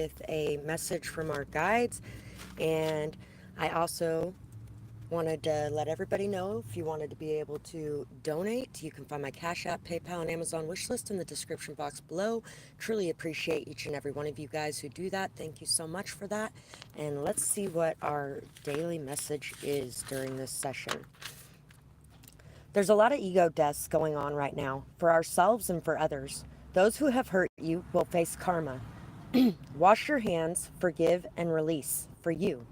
with a message from our guides. And I also wanted to let everybody know, if you wanted to be able to donate, you can find my Cash App, PayPal, and Amazon wish list in the description box below. Truly appreciate each and every one of you guys who do that. Thank you so much for that. And let's see what our daily message is during this session. There's a lot of ego deaths going on right now, for ourselves and for others. Those who have hurt you will face karma. Wash your hands, forgive, and release for you.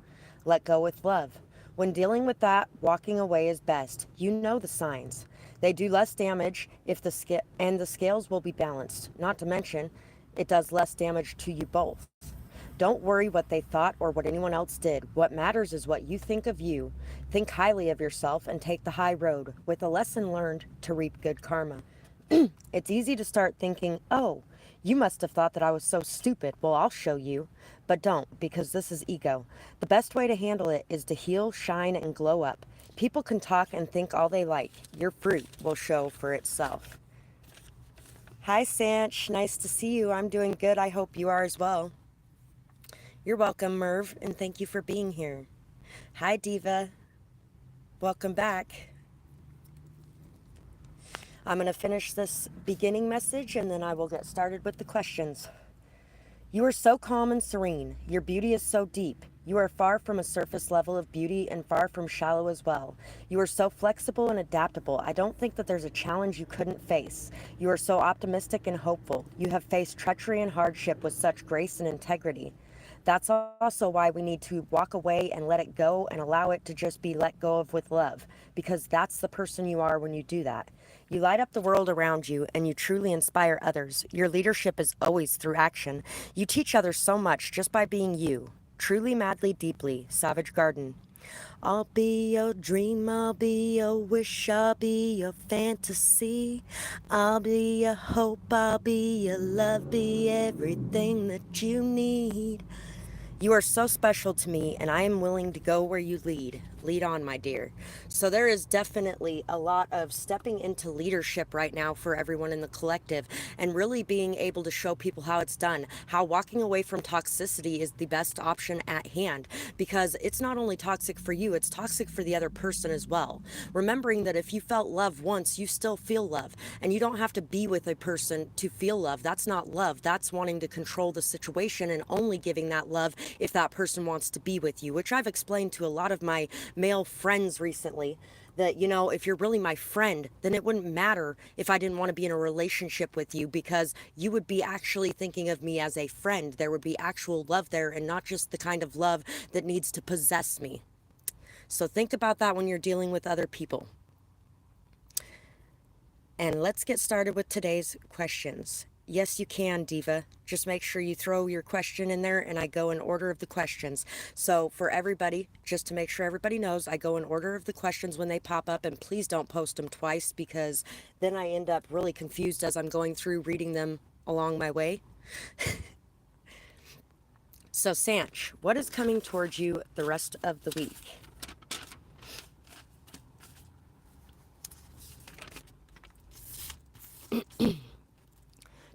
Let go with love. When dealing with that, walking away is best. You know the signs. They do less damage if the scales will be balanced. Not to mention, it does less damage to you both. Don't worry what they thought or what anyone else did. What matters is what you think of you. Think highly of yourself and take the high road with a lesson learned to reap good karma. It's easy to start thinking, oh, you must have thought that I was so stupid. Well, I'll show you. But don't, because this is ego. The best way to handle it is to heal, shine, and glow up. People can talk and think all they like. Your fruit will show for itself. Hi, Sanch. Nice to see you. I'm doing good. I hope you are as well. You're welcome, Merv, and thank you for being here. Hi, Diva. Welcome back. I'm going to finish this beginning message and then I will get started with the questions. You are so calm and serene. Your beauty is so deep. You are far from a surface level of beauty and far from shallow as well. You are so flexible and adaptable. I don't think that there's a challenge you couldn't face. You are so optimistic and hopeful. You have faced treachery and hardship with such grace and integrity. That's also why we need to walk away and let it go and allow it to just be let go of with love, because that's the person you are when you do that. You light up the world around you and you truly inspire others. Your leadership is always through action. You teach others so much just by being you. Truly, madly, deeply. Savage Garden. I'll be your dream, I'll be your wish, I'll be your fantasy. I'll be your hope, I'll be your love, be everything that you need. You are so special to me, and I am willing to go where you lead. Lead on, my dear. So there is definitely a lot of stepping into leadership right now for everyone in the collective and really being able to show people how it's done, how walking away from toxicity is the best option at hand, because it's not only toxic for you, it's toxic for the other person as well. Remembering that if you felt love once, you still feel love, and you don't have to be with a person to feel love. That's not love. That's wanting to control the situation and only giving that love if that person wants to be with you, which I've explained to a lot of my male friends recently, that, you know, if you're really my friend, then it wouldn't matter if I didn't want to be in a relationship with you, because you would be actually thinking of me as a friend. There would be actual love there and not just the kind of love that needs to possess me. So think about that when you're dealing with other people. And let's get started with today's questions. Yes, you can, Diva. Just make sure you throw your question in there and I go in order of the questions. So for everybody, just to make sure everybody knows, I go in order of the questions when they pop up, and please don't post them twice, because then I end up really confused as I'm going through reading them along my way. So Sanch, what is coming towards you the rest of the week?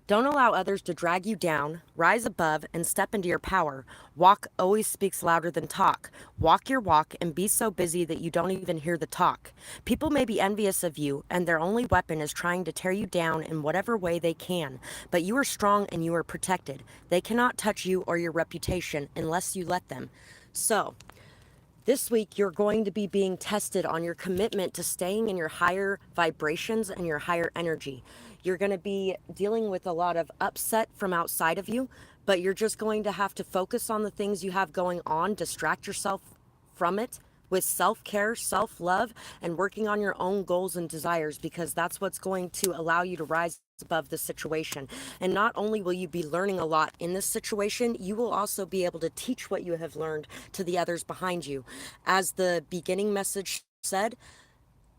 Don't allow others to drag you down. Rise above and step into your power. Walk always speaks louder than talk. Walk your walk and be so busy that you don't even hear the talk. People may be envious of you, and their only weapon is trying to tear you down in whatever way they can. But you are strong and you are protected. They cannot touch you or your reputation unless you let them. So, this week, you're going to be being tested on your commitment to staying in your higher vibrations and your higher energy. You're going to be dealing with a lot of upset from outside of you, but you're just going to have to focus on the things you have going on, distract yourself from it with self-care, self-love, and working on your own goals and desires, because that's what's going to allow you to rise above the situation. And not only will you be learning a lot in this situation, you will also be able to teach what you have learned to the others behind you. As the beginning message said,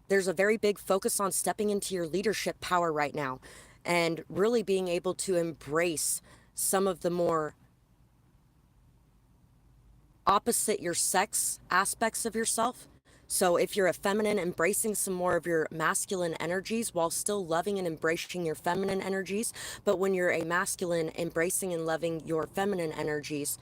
there's a very big focus on stepping into your leadership power right now and really being able to embrace some of the more opposite your sex aspects of yourself, So if you're a feminine, embracing some more of your masculine energies while still loving and embracing your feminine energies. But when you're a masculine, embracing and loving your feminine energies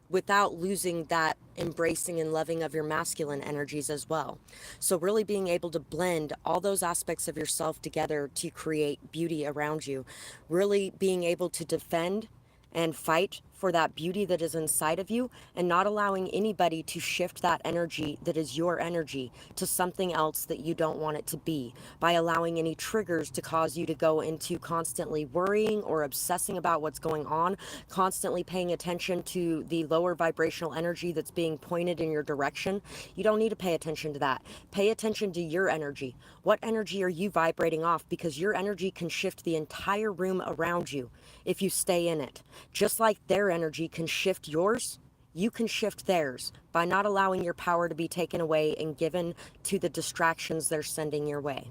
without losing that embracing and loving of your masculine energies as well. So really being able to blend all those aspects of yourself together to create beauty around you. Really being able to defend and fight for that beauty that is inside of you, and not allowing anybody to shift that energy that is your energy to something else that you don't want it to be, by allowing any triggers to cause you to go into constantly worrying or obsessing about what's going on, constantly paying attention to the lower vibrational energy that's being pointed in your direction. You don't need to pay attention to that. Pay attention to your energy. What energy are you vibrating off? Because your energy can shift the entire room around you if you stay in it. Just like their energy can shift yours, you can shift theirs by not allowing your power to be taken away and given to the distractions they're sending your way.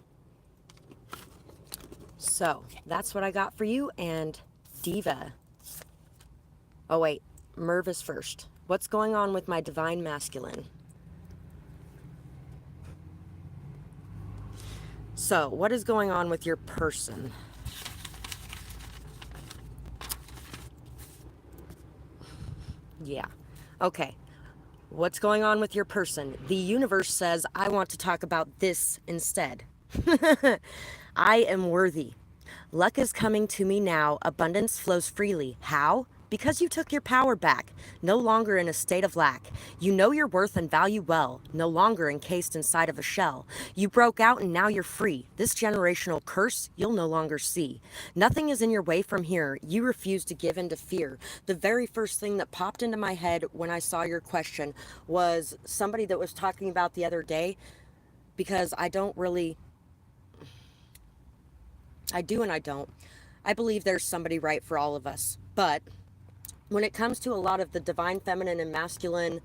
So that's what I got for you. And Diva. Oh wait, Merv is first. What's going on with my divine masculine? So what is going on with your person? Yeah. Okay. What's going on with your person? The universe says, I want to talk about this instead. I am worthy. Luck is coming to me now. Abundance flows freely. How? Because you took your power back, no longer in a state of lack. You know your worth and value well, no longer encased inside of a shell. You broke out and now you're free. This generational curse you'll no longer see. Nothing is in your way from here. You refuse to give in to fear. The very first thing that popped into my head when I saw your question was somebody that was talking about the other day, because I don't really... I do and I don't. I believe there's somebody right for all of us. But when it comes to a lot of the divine feminine and masculine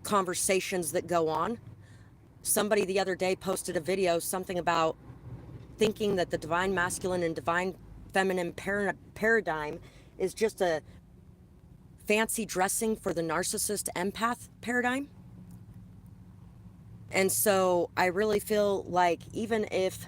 conversations that go on, somebody the other day posted a video, something about thinking that the divine masculine and divine feminine paradigm is just a fancy dressing for the narcissist empath paradigm. And so I really feel like even if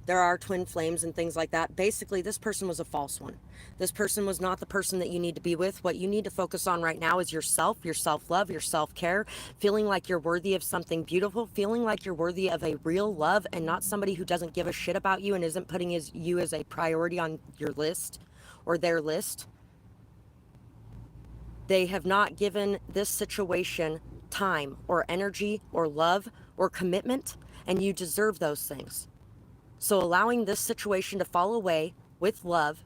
there are twin flames and things like that, basically this person was a false one. This person was not the person that you need to be with. What you need to focus on right now is yourself, your self-love, your self-care, feeling like you're worthy of something beautiful, feeling like you're worthy of a real love and not somebody who doesn't give a shit about you and isn't putting you as a priority on your list or their list. They have not given this situation time or energy or love or commitment, and you deserve those things. So allowing this situation to fall away with love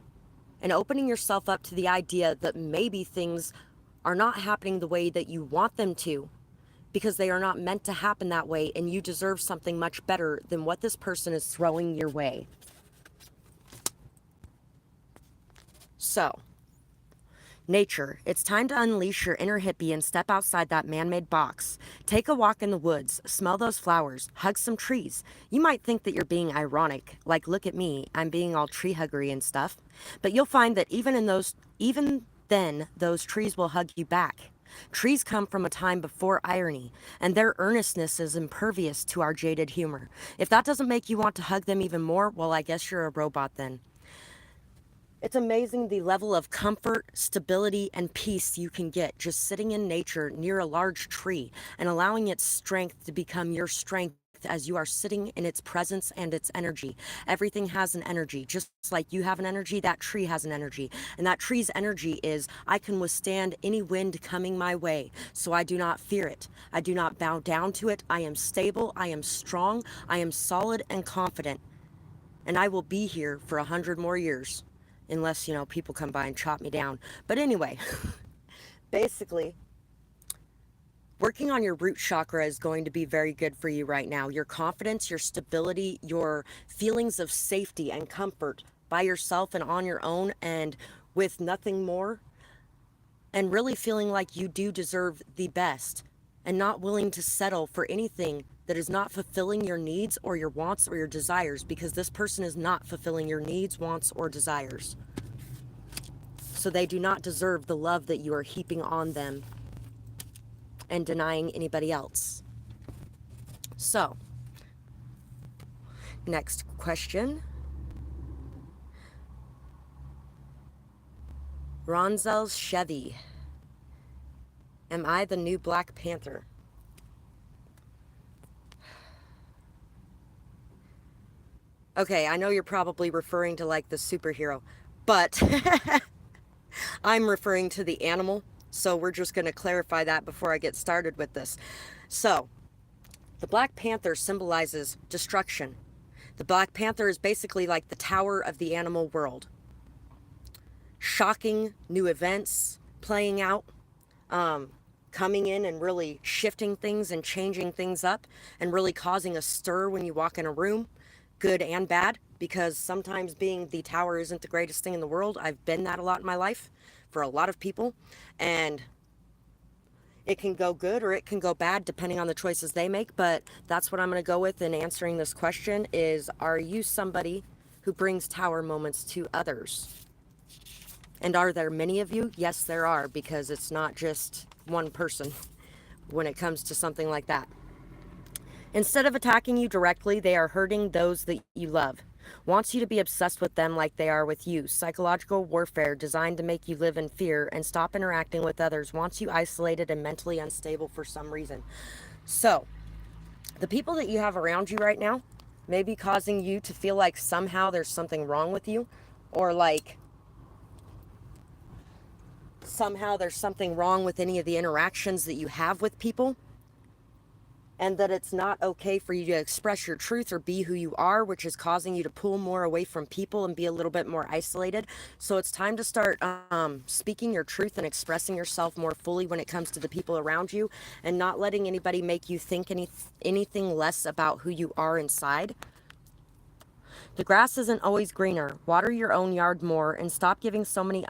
and opening yourself up to the idea that maybe things are not happening the way that you want them to, because they are not meant to happen that way, and you deserve something much better than what this person is throwing your way. So, nature, it's time to unleash your inner hippie and step outside that man-made box. Take a walk in the woods, smell those flowers, hug some trees. You might think that you're being ironic, like look at me, I'm being all tree huggery and stuff. But you'll find that even then, those trees will hug you back. Trees come from a time before irony, and their earnestness is impervious to our jaded humor. If that doesn't make you want to hug them even more, well, I guess you're a robot then. It's amazing the level of comfort, stability, and peace you can get just sitting in nature near a large tree and allowing its strength to become your strength as you are sitting in its presence and its energy. Everything has an energy. Just like you have an energy, that tree has an energy. And that tree's energy is, I can withstand any wind coming my way, so I do not fear it. I do not bow down to it. I am stable. I am strong. I am solid and confident. And I will be here for 100 more years. Unless, people come by and chop me down. But anyway, basically, working on your root chakra is going to be very good for you right now. Your confidence, your stability, your feelings of safety and comfort by yourself and on your own and with nothing more. And really feeling like you do deserve the best and not willing to settle for anything that is not fulfilling your needs or your wants or your desires, because this person is not fulfilling your needs, wants, or desires. So they do not deserve the love that you are heaping on them. and denying anybody else. So, next question. Ronzel's Chevy. Am I the new Black Panther? Okay, I know you're probably referring to like the superhero, but I'm referring to the animal. So we're just going to clarify that before I get started with this. So, the Black Panther symbolizes destruction. The Black Panther is basically like the tower of the animal world. Shocking new events playing out, coming in and really shifting things and changing things up and really causing a stir when you walk in a room, good and bad, because sometimes being the tower isn't the greatest thing in the world. I've been that a lot in my life for a lot of people, and it can go good or it can go bad depending on the choices they make. But that's what I'm going to go with in answering this question is, are you somebody who brings tower moments to others? And are there many of you? Yes, there are, because it's not just one person when it comes to something like that. Instead of attacking you directly, they are hurting those that you love. Wants you to be obsessed with them like they are with you. Psychological warfare designed to make you live in fear and stop interacting with others. Wants you isolated and mentally unstable for some reason. So, the people that you have around you right now may be causing you to feel like somehow there's something wrong with you, or like somehow there's something wrong with any of the interactions that you have with people, and that it's not okay for you to express your truth or be who you are, which is causing you to pull more away from people and be a little bit more isolated. So it's time to start speaking your truth and expressing yourself more fully when it comes to the people around you, and not letting anybody make you think anything less about who you are inside. The grass isn't always greener. Water your own yard more and stop giving so many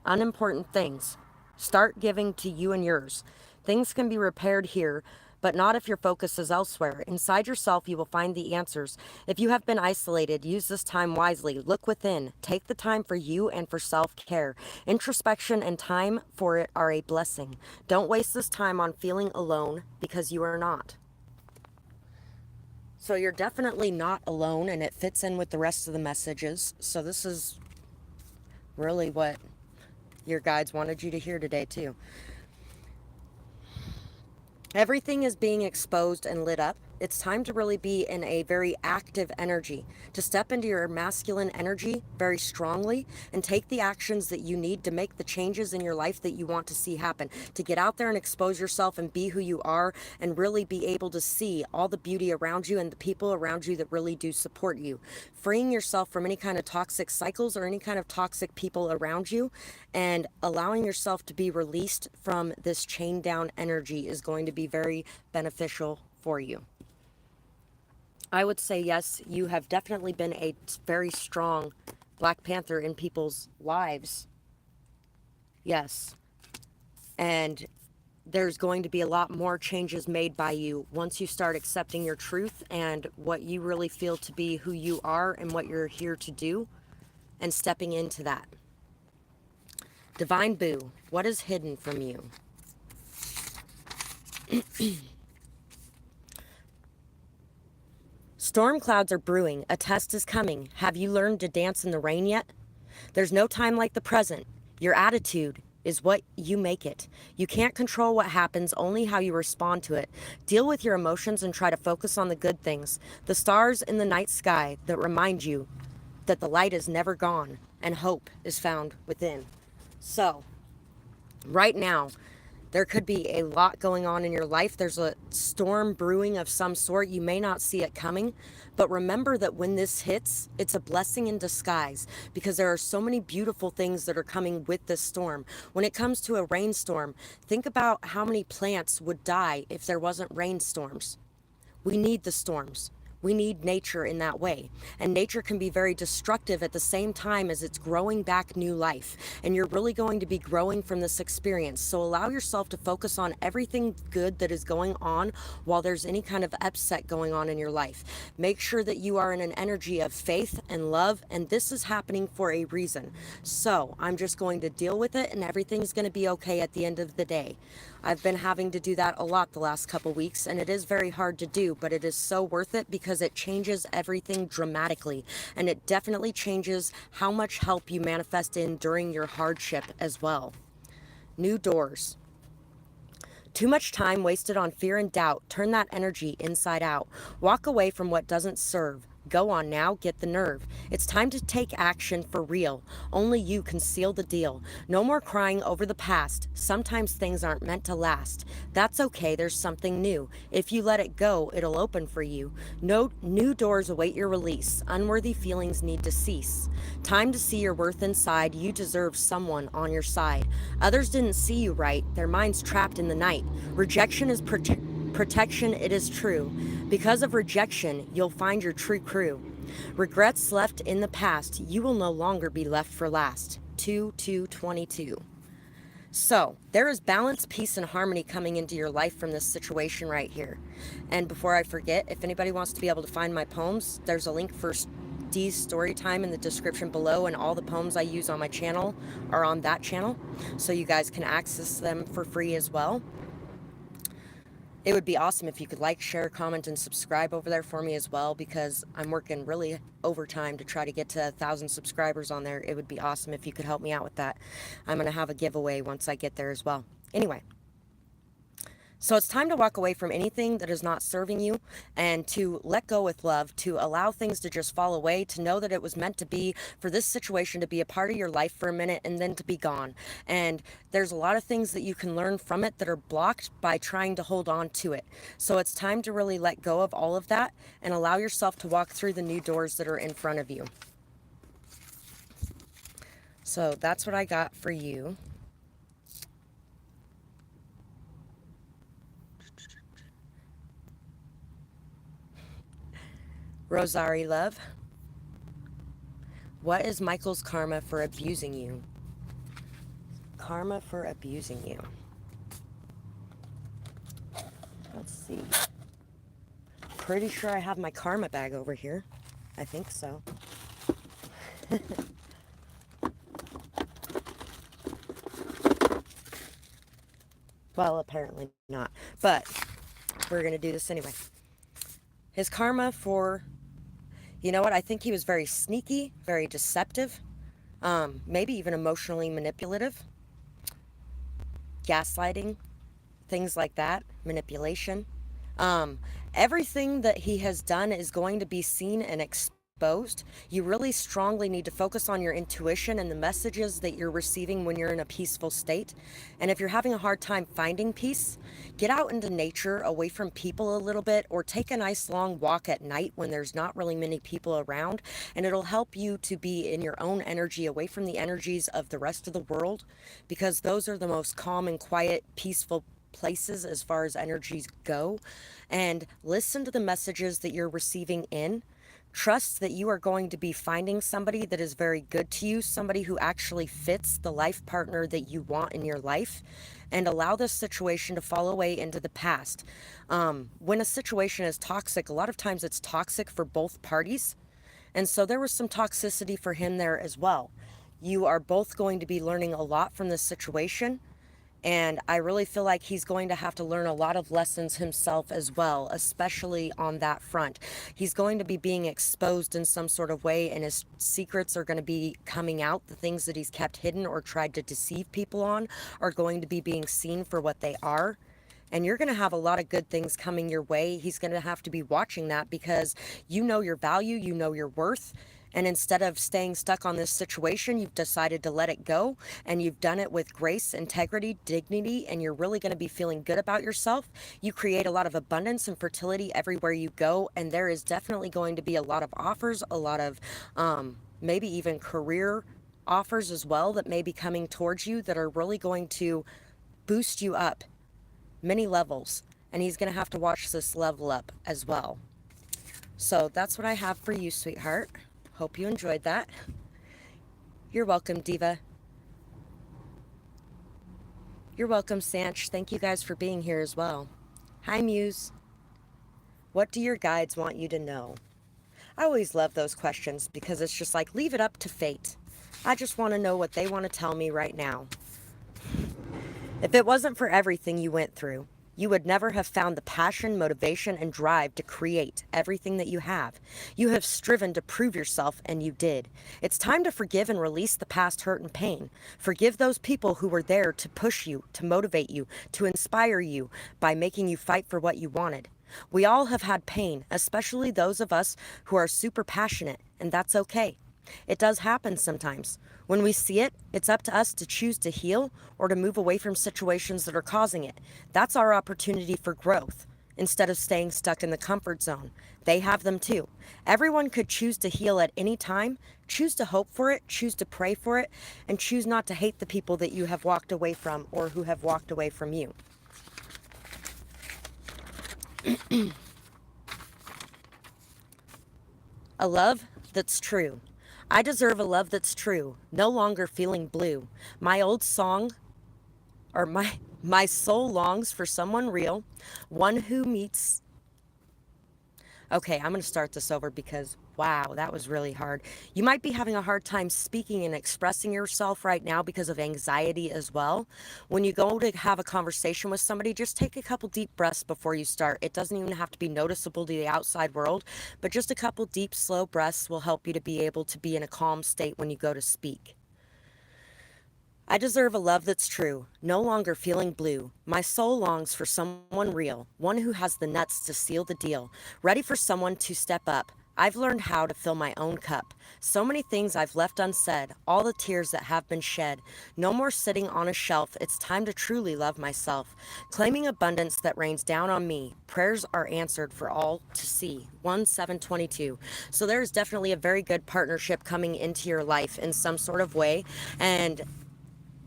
unimportant things. Start giving to you and yours. Things can be repaired here, but not if your focus is elsewhere. Inside yourself, you will find the answers. If you have been isolated, use this time wisely. Look within. Take the time for you and for self-care. Introspection and time for it are a blessing. Don't waste this time on feeling alone, because you are not. So you're definitely not alone, and it fits in with the rest of the messages. So this is really what your guides wanted you to hear today too. Everything is being exposed and lit up. It's time to really be in a very active energy, to step into your masculine energy very strongly and take the actions that you need to make the changes in your life that you want to see happen, to get out there and expose yourself and be who you are, and really be able to see all the beauty around you and the people around you that really do support you. Freeing yourself from any kind of toxic cycles or any kind of toxic people around you, and allowing yourself to be released from this chain down energy is going to be very beneficial for you. I would say yes, you have definitely been a very strong Black Panther in people's lives. Yes. And there's going to be a lot more changes made by you once you start accepting your truth and what you really feel to be who you are and what you're here to do, and stepping into that. Divine Boo, what is hidden from you? Storm clouds are brewing. A test is coming. Have you learned to dance in the rain yet? There's no time like the present. Your attitude is what you make it. You can't control what happens, only how you respond to it. Deal with your emotions and try to focus on the good things. The stars in the night sky that remind you that the light is never gone and hope is found within. So, right now, there could be a lot going on in your life. There's a storm brewing of some sort. You may not see it coming, but remember that when this hits, it's a blessing in disguise, because there are so many beautiful things that are coming with this storm. When it comes to a rainstorm, think about how many plants would die if there wasn't rainstorms. We need the storms. We need nature in that way. And nature can be very destructive at the same time as it's growing back new life. And you're really going to be growing from this experience. So allow yourself to focus on everything good that is going on while there's any kind of upset going on in your life. Make sure that you are in an energy of faith and love, and this is happening for a reason. So I'm just going to deal with it, and everything's going to be okay at the end of the day. I've been having to do that a lot the last couple weeks, and it is very hard to do, but it is so worth it because it changes everything dramatically, and it definitely changes how much help you manifest in during your hardship as well. New doors. Too much time wasted on fear and doubt. Turn that energy inside out. Walk away from what doesn't serve. Go on now, get the nerve. It's time to take action for real. Only you can seal the deal. No more crying over the past. Sometimes things aren't meant to last. That's okay, there's something new. If you let it go, it'll open for you. No new doors await your release. Unworthy feelings need to cease. Time to see your worth inside. You deserve someone on your side. Others didn't see you right. Their minds trapped in the night. Rejection is protection, it is true. Because of rejection, you'll find your true crew. Regrets left in the past, you will no longer be left for last. 2/2/22. So, there is balance, peace, and harmony coming into your life from this situation right here. And before I forget, if anybody wants to be able to find my poems, there's a link for Dee's story time in the description below, and all the poems I use on my channel are on that channel, so you guys can access them for free as well. It would be awesome if you could like, share, comment, and subscribe over there for me as well, because I'm working really overtime to try to get to 1,000 subscribers on there. It would be awesome if you could help me out with that. I'm going to have a giveaway once I get there as well. Anyway, so it's time to walk away from anything that is not serving you and to let go with love, to allow things to just fall away, to know that it was meant to be, for this situation to be a part of your life for a minute and then to be gone. And there's a lot of things that you can learn from it that are blocked by trying to hold on to it. So it's time to really let go of all of that and allow yourself to walk through the new doors that are in front of you. So that's what I got for you. Rosari love, what is Michael's karma for abusing you? Karma for abusing you. Let's see. Pretty sure I have my karma bag over here. I think so. Well, apparently not. But we're going to do this anyway. His karma for... You know what? I think he was very sneaky, very deceptive, maybe even emotionally manipulative, gaslighting, things like that, manipulation. Everything that he has done is going to be seen and exposed. You really strongly need to focus on your intuition and the messages that you're receiving when you're in a peaceful state. And if you're having a hard time finding peace, get out into nature, away from people a little bit, or take a nice long walk at night when there's not really many people around, and it'll help you to be in your own energy, away from the energies of the rest of the world, because those are the most calm and quiet, peaceful places as far as energies go. And listen to the messages that you're receiving in. Trust that you are going to be finding somebody that is very good to you, somebody who actually fits the life partner that you want in your life, and allow this situation to fall away into the past. When a situation is toxic, a lot of times it's toxic for both parties, and so there was some toxicity for him there as well. You are both going to be learning a lot from this situation, and I really feel like he's going to have to learn a lot of lessons himself as well, especially on that front. He's going to be being exposed in some sort of way, and his secrets are going to be coming out. The things that he's kept hidden or tried to deceive people on are going to be being seen for what they are. And you're going to have a lot of good things coming your way. He's going to have to be watching that, because you know your value, you know your worth. And instead of staying stuck on this situation, you've decided to let it go, and you've done it with grace, integrity, dignity, and you're really going to be feeling good about yourself. You create a lot of abundance and fertility everywhere you go, and there is definitely going to be a lot of offers, a lot of maybe even career offers as well that may be coming towards you that are really going to boost you up many levels, and he's going to have to watch this level up as well. So that's what I have for you, sweetheart. Hope you enjoyed that. You're welcome, Diva. You're welcome, Sanch. Thank you guys for being here as well. Hi, Muse. What do your guides want you to know? I always love those questions, because it's just like, leave it up to fate. I just want to know what they want to tell me right now. If it wasn't for everything you went through, you would never have found the passion, motivation, and drive to create everything that you have. You have striven to prove yourself, and you did. It's time to forgive and release the past hurt and pain. Forgive those people who were there to push you, to motivate you, to inspire you by making you fight for what you wanted. We all have had pain, especially those of us who are super passionate, and that's okay. It does happen sometimes. When we see it, it's up to us to choose to heal or to move away from situations that are causing it. That's our opportunity for growth instead of staying stuck in the comfort zone. They have them too. Everyone could choose to heal at any time, choose to hope for it, choose to pray for it, and choose not to hate the people that you have walked away from or who have walked away from you. A love that's true. I deserve a love that's true, no longer feeling blue. My old song, or my soul longs for someone real, one who meets. Okay, I'm going to start this over because, wow, that was really hard. You might be having a hard time speaking and expressing yourself right now because of anxiety as well. When you go to have a conversation with somebody, just take a couple deep breaths before you start. It doesn't even have to be noticeable to the outside world, but just a couple deep, slow breaths will help you to be able to be in a calm state when you go to speak. I deserve a love that's true, no longer feeling blue. My soul longs for someone real, one who has the nuts to seal the deal, ready for someone to step up. I've learned how to fill my own cup. So many things I've left unsaid, all the tears that have been shed. No more sitting on a shelf, it's time to truly love myself. Claiming abundance that rains down on me. Prayers are answered for all to see. 1/7/22. So there's definitely a very good partnership coming into your life in some sort of way. And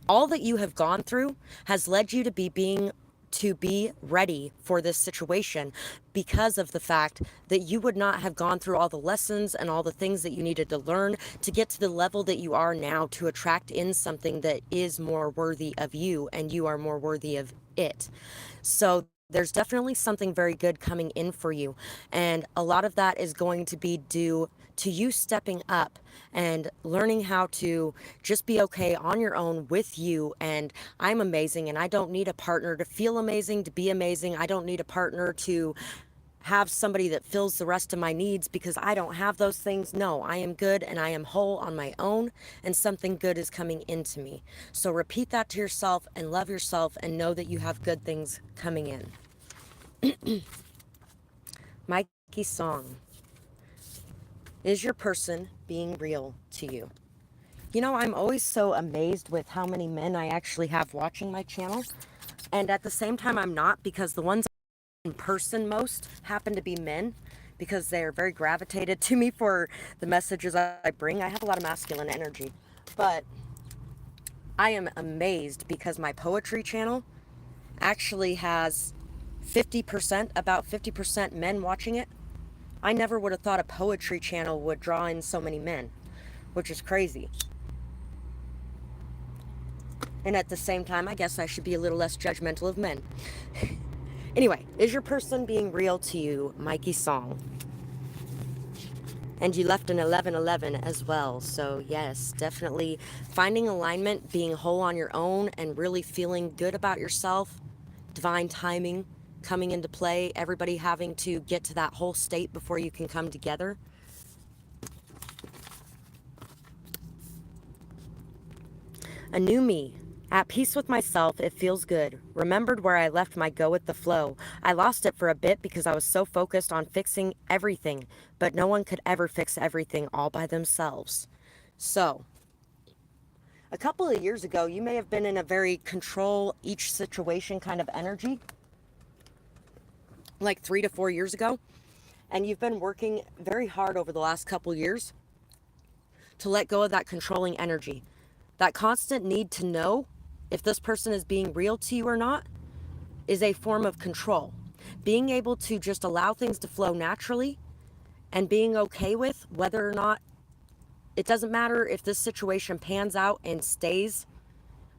all that you have gone through has led you to be ready for this situation because of the fact that you would not have gone through all the lessons and all the things that you needed to learn to get to the level that you are now to attract in something that is more worthy of you and you are more worthy of it. So there's definitely something very good coming in for you. And a lot of that is going to be due to you stepping up and learning how to just be okay on your own with you. And I'm amazing and I don't need a partner to feel amazing, to be amazing. I don't need a partner to have somebody that fills the rest of my needs because I don't have those things. No, I am good and I am whole on my own and something good is coming into me. So repeat that to yourself and love yourself and know that you have good things coming in. Mikey's song. Is your person being real to you? You know, I'm always so amazed with how many men I actually have watching my channel. And at the same time, I'm not, because the ones in person most happen to be men because they're very gravitated to me for the messages I bring. I have a lot of masculine energy, but I am amazed because my poetry channel actually has 50%, about 50% men watching it. I never would have thought a poetry channel would draw in so many men, which is crazy. And at the same time, I guess I should be a little less judgmental of men. Anyway, is your person being real to you? Mikey's song. And you left an 11/11 as well. So yes, definitely finding alignment, being whole on your own, and really feeling good about yourself. Divine timing coming into play. Everybody having to get to that whole state before you can come together. A new me. At peace with myself, it feels good. Remembered where I left my go with the flow. I lost it for a bit because I was so focused on fixing everything, but no one could ever fix everything all by themselves. So, a couple of years ago, you may have been in a very control each situation kind of energy, like 3 to 4 years ago, and you've been working very hard over the last couple years to let go of that controlling energy. That constant need to know if this person is being real to you or not is a form of control. Being able to just allow things to flow naturally and being okay with whether or not, it doesn't matter if this situation pans out and stays.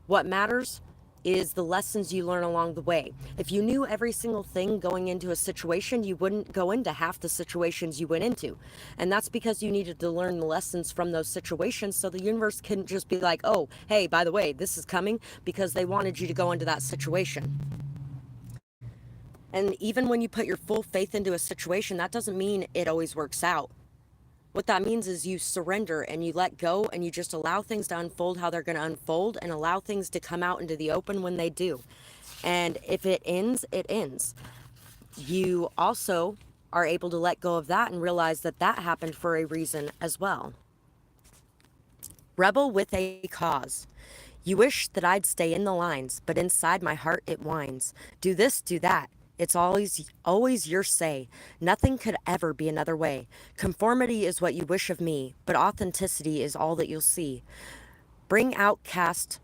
What matters is the lessons you learn along the way. If you knew every single thing going into a situation, you wouldn't go into half the situations you went into. And that's because you needed to learn the lessons from those situations, so the universe couldn't just be like, oh, hey, by the way, this is coming, because they wanted you to go into that situation. And even when you put your full faith into a situation, that doesn't mean it always works out. What that means is you surrender and you let go and you just allow things to unfold how they're going to unfold, and allow things to come out into the open when they do. And if it ends, it ends. You also are able to let go of that and realize that that happened for a reason as well. Rebel with a cause. You wish that I'd stay in the lines, but inside my heart it whines. Do this, do that. It's always your say. Nothing could ever be another way. Conformity is what you wish of me, but authenticity is all that you'll see. Being outcast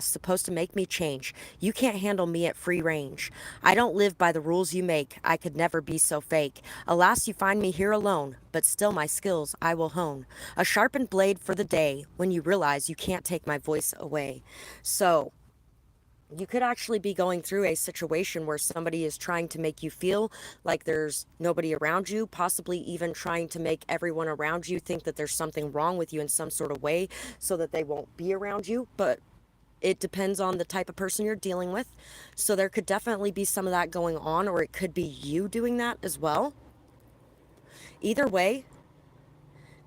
supposed to make me change. You can't handle me at free range. I don't live by the rules you make. I could never be so fake. Alas, you find me here alone, but still my skills I will hone. A sharpened blade for the day when you realize you can't take my voice away. So, you could actually be going through a situation where somebody is trying to make you feel like there's nobody around you, possibly even trying to make everyone around you think that there's something wrong with you in some sort of way so that they won't be around you. But it depends on the type of person you're dealing with. So there could definitely be some of that going on, or it could be you doing that as well. Either way,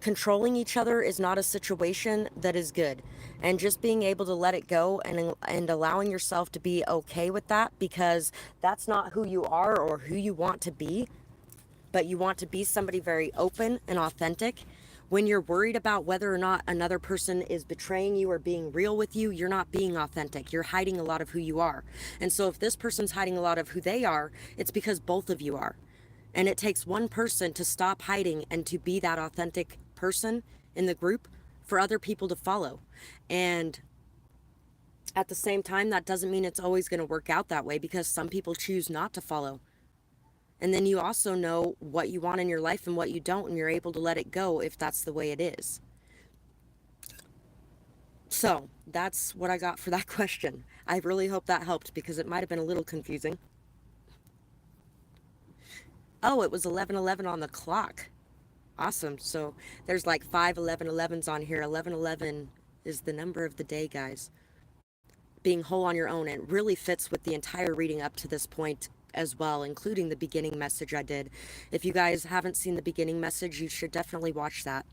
controlling each other is not a situation that is good. And just being able to let it go and allowing yourself to be okay with that, because that's not who you are or who you want to be, but you want to be somebody very open and authentic. When you're worried about whether or not another person is betraying you or being real with you, you're not being authentic. You're hiding a lot of who you are. And so if this person's hiding a lot of who they are, it's because both of you are. And it takes one person to stop hiding and to be that authentic person in the group for other people to follow. And at the same time, that doesn't mean it's always going to work out that way, because some people choose not to follow. And then you also know what you want in your life and what you don't, and you're able to let it go if that's the way it is. So that's what I got for that question. I really hope that helped, because it might have been a little confusing. Oh, it was 11:11 on the clock. Awesome. So there's like 5 11:11s on here. 11:11 is the number of the day, guys. Being whole on your own. It really fits with the entire reading up to this point as well, including the beginning message I did. If you guys haven't seen the beginning message, you should definitely watch that.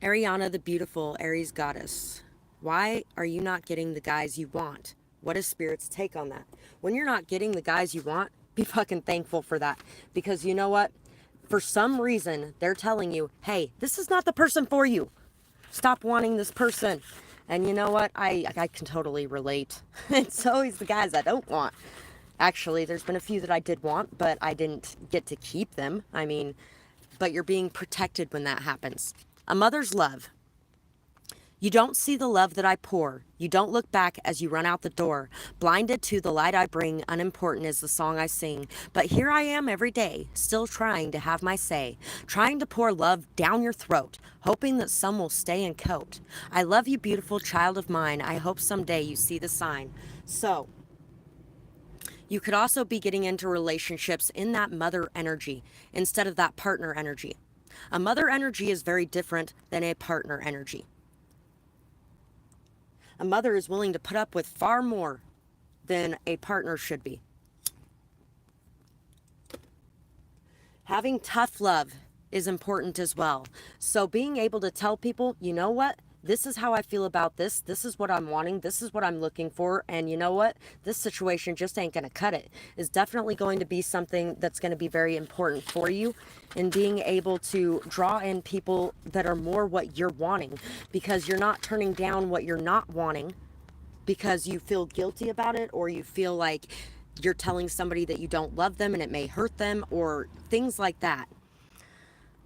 Ariana the Beautiful, Aries Goddess. Why are you not getting the guys you want? What is Spirit's take on that? When you're not getting the guys you want, be fucking thankful for that. Because you know what? For some reason, they're telling you, hey, this is not the person for you. Stop wanting this person. And you know what? I can totally relate. It's always the guys I don't want. Actually, there's been a few that I did want, but I didn't get to keep them. I mean, but you're being protected when that happens. A mother's love. You don't see the love that I pour. You don't look back as you run out the door. Blinded to the light I bring, unimportant is the song I sing. But here I am every day, still trying to have my say. Trying to pour love down your throat, hoping that some will stay and coat. I love you, beautiful child of mine. I hope someday you see the sign. So, you could also be getting into relationships in that mother energy instead of that partner energy. A mother energy is very different than a partner energy. A mother is willing to put up with far more than a partner should be. Having tough love is important as well. So being able to tell people, you know what? This is how I feel about this. This is what I'm wanting. This is what I'm looking for. And you know what? This situation just ain't going to cut it. Is definitely going to be something that's going to be very important for you in being able to draw in people that are more what you're wanting, because you're not turning down what you're not wanting because you feel guilty about it, or you feel like you're telling somebody that you don't love them and it may hurt them, or things like that.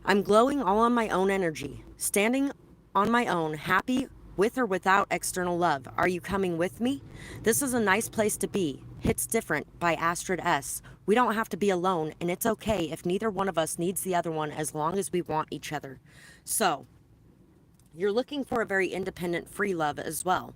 I'm glowing all on my own energy, standing on my own, happy with or without external love. Are you coming with me? This is a nice place to be. Hits Different by Astrid S. We don't have to be alone, and it's okay if neither one of us needs the other one, as long as we want each other. So, you're looking for a very independent, free love as well.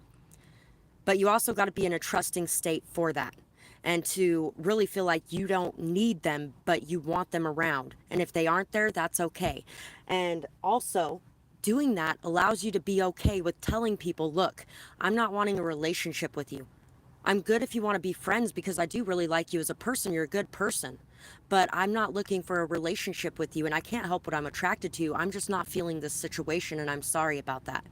But you also got to be in a trusting state for that, and to really feel like you don't need them, but you want them around. And if they aren't there, that's okay. And also, doing that allows you to be okay with telling people, look, I'm not wanting a relationship with you. I'm good if you want to be friends because I do really like you as a person. You're a good person. But I'm not looking for a relationship with you, and I can't help what I'm attracted to. I'm just not feeling this situation, and I'm sorry about that.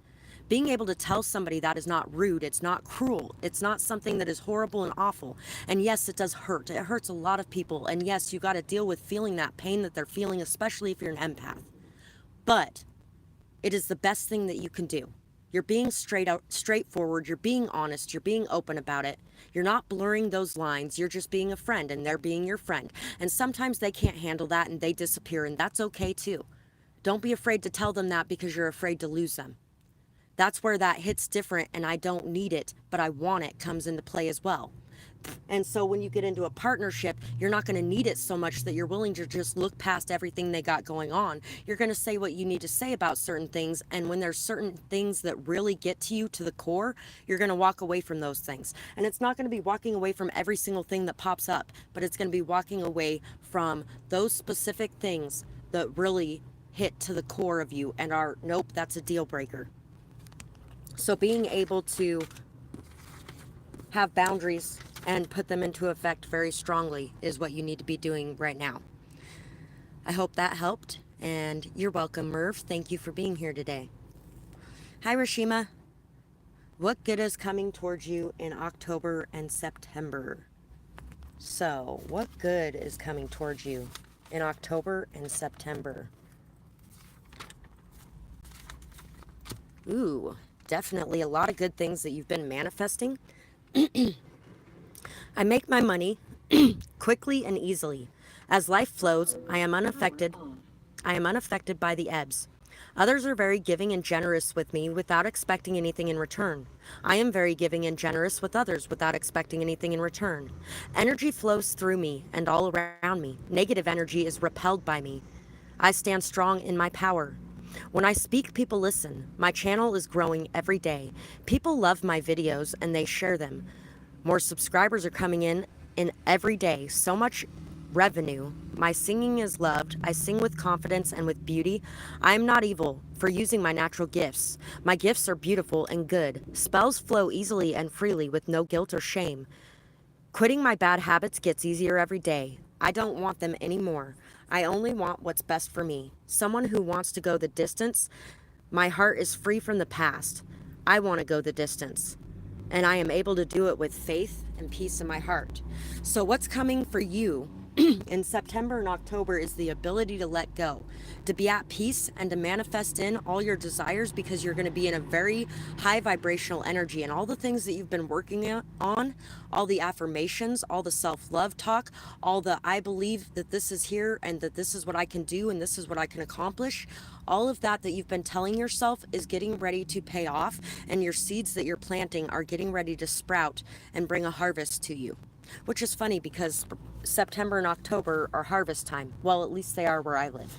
Being able to tell somebody that is not rude, it's not cruel, it's not something that is horrible and awful. And yes, it does hurt. It hurts a lot of people. And yes, you got to deal with feeling that pain that they're feeling, especially if you're an empath. But it is the best thing that you can do. You're being straightforward, you're being honest, you're being open about it. You're not blurring those lines, you're just being a friend and they're being your friend. And sometimes they can't handle that and they disappear, and that's okay too. Don't be afraid to tell them that because you're afraid to lose them. That's where that hits different, and I don't need it, but I want it comes into play as well. And so when you get into a partnership, you're not going to need it so much that you're willing to just look past everything they got going on. You're going to say what you need to say about certain things. And when there's certain things that really get to you to the core, you're going to walk away from those things. And it's not going to be walking away from every single thing that pops up, but it's going to be walking away from those specific things that really hit to the core of you and are, nope, that's a deal breaker. So being able to have boundaries and put them into effect very strongly is what you need to be doing right now. I hope that helped, and you're welcome, Merv. Thank you for being here today. Hi, Rashima. What good is coming towards you in October and September? So, what good is coming towards you in October and September? Ooh, definitely a lot of good things that you've been manifesting. I make my money quickly and easily. As life flows, I am unaffected by the ebbs. Others are very giving and generous with me without expecting anything in return. I am very giving and generous with others without expecting anything in return. Energy flows through me and all around me. Negative energy is repelled by me. I stand strong in my power. When I speak, people listen. My channel is growing every day. People love my videos and they share them. More subscribers are coming in every day. So much revenue. My singing is loved. I sing with confidence and with beauty. I am not evil for using my natural gifts. My gifts are beautiful and good. Spells flow easily and freely with no guilt or shame. Quitting my bad habits gets easier every day. I don't want them anymore. I only want what's best for me. Someone who wants to go the distance. My heart is free from the past. I want to go the distance. And I am able to do it with faith and peace in my heart. So what's coming for you in September and October is the ability to let go, to be at peace and to manifest in all your desires, because you're going to be in a very high vibrational energy, and all the things that you've been working on, all the affirmations, all the self-love talk, all the I believe that this is here and that this is what I can do and this is what I can accomplish, all of that you've been telling yourself is getting ready to pay off, and your seeds that you're planting are getting ready to sprout and bring a harvest to you. Which is funny because September and October are harvest time. Well, at least they are where I live.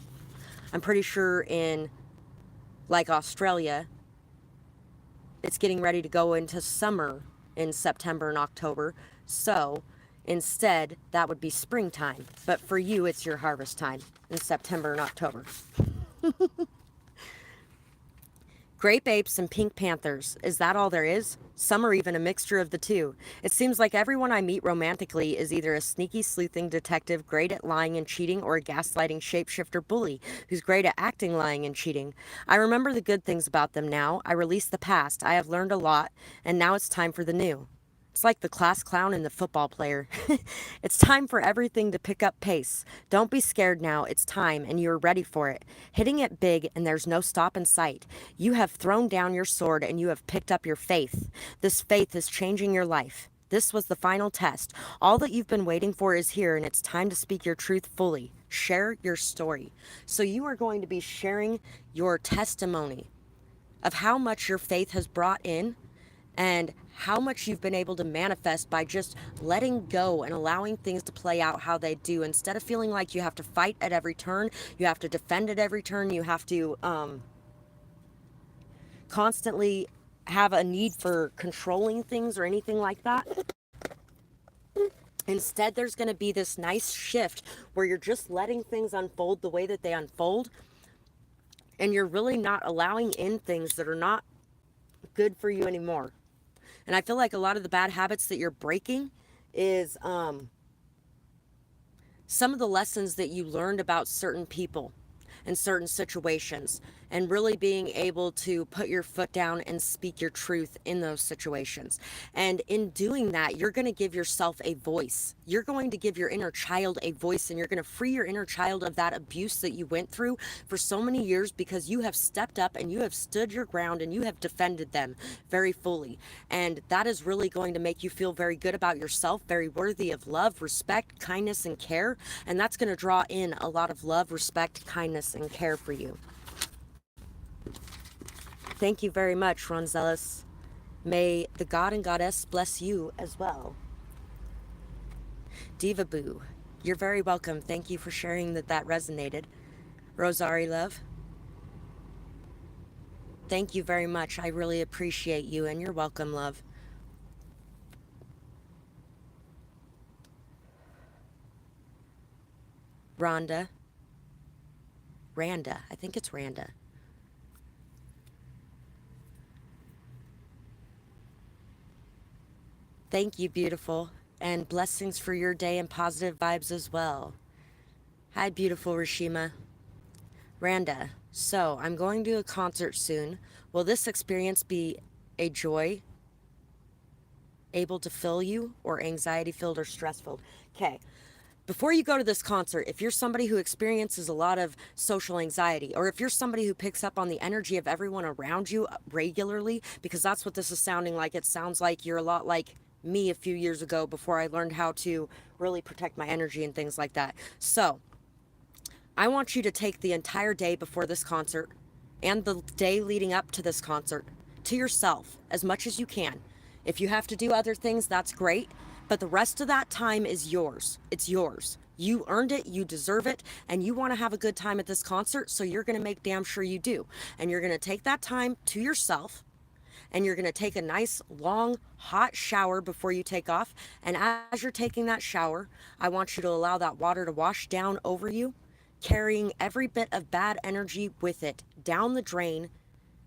I'm pretty sure in like Australia, it's getting ready to go into summer in September and October. So instead, that would be springtime. But for you, it's your harvest time in September and October. Grape apes and pink panthers. Is that all there is? Some are even a mixture of the two. It seems like everyone I meet romantically is either a sneaky, sleuthing detective great at lying and cheating, or a gaslighting shapeshifter bully who's great at acting, lying, and cheating. I remember the good things about them now. I release the past. I have learned a lot, and now it's time for the new. It's like the class clown and the football player. It's time for everything to pick up pace. Don't be scared now. It's time, and you're ready for it. Hitting it big, and there's no stop in sight. You have thrown down your sword, and you have picked up your faith. This faith is changing your life. This was the final test. All that you've been waiting for is here, and it's time to speak your truth fully. Share your story. So you are going to be sharing your testimony of how much your faith has brought in, and how much you've been able to manifest by just letting go and allowing things to play out how they do, instead of feeling like you have to fight at every turn, you have to defend at every turn, you have to constantly have a need for controlling things or anything like that. Instead, there's going to be this nice shift where you're just letting things unfold the way that they unfold. And you're really not allowing in things that are not good for you anymore. And I feel like a lot of the bad habits that you're breaking is some of the lessons that you learned about certain people and certain situations, and really being able to put your foot down and speak your truth in those situations. And in doing that, you're going to give yourself a voice. You're going to give your inner child a voice, and you're going to free your inner child of that abuse that you went through for so many years, because you have stepped up and you have stood your ground and you have defended them very fully. And that is really going to make you feel very good about yourself, very worthy of love, respect, kindness, and care. And that's going to draw in a lot of love, respect, kindness, and care for you. Thank you very much, Ronzelis. May the God and Goddess bless you as well. Diva Boo, you're very welcome. Thank you for sharing that resonated. Rosari Love, thank you very much. I really appreciate you, and you're welcome, love. Randa, I think it's Randa. Thank you, beautiful, and blessings for your day and positive vibes as well. Hi, beautiful Rashima. Randa, so I'm going to a concert soon. Will this experience be a joy, able to fill you, or anxiety filled or stress filled? Okay. Before you go to this concert, if you're somebody who experiences a lot of social anxiety, or if you're somebody who picks up on the energy of everyone around you regularly, because that's what this is sounding like. It sounds like you're a lot like me a few years ago before I learned how to really protect my energy and things like that. So I want you to take the entire day before this concert and the day leading up to this concert to yourself as much as you can. If you have to do other things, that's great. But the rest of that time is yours. It's yours. You earned it, you deserve it, and you want to have a good time at this concert, so you're going to make damn sure you do. And you're going to take that time to yourself, and you're going to take a nice, long, hot shower before you take off. And as you're taking that shower, I want you to allow that water to wash down over you, carrying every bit of bad energy with it down the drain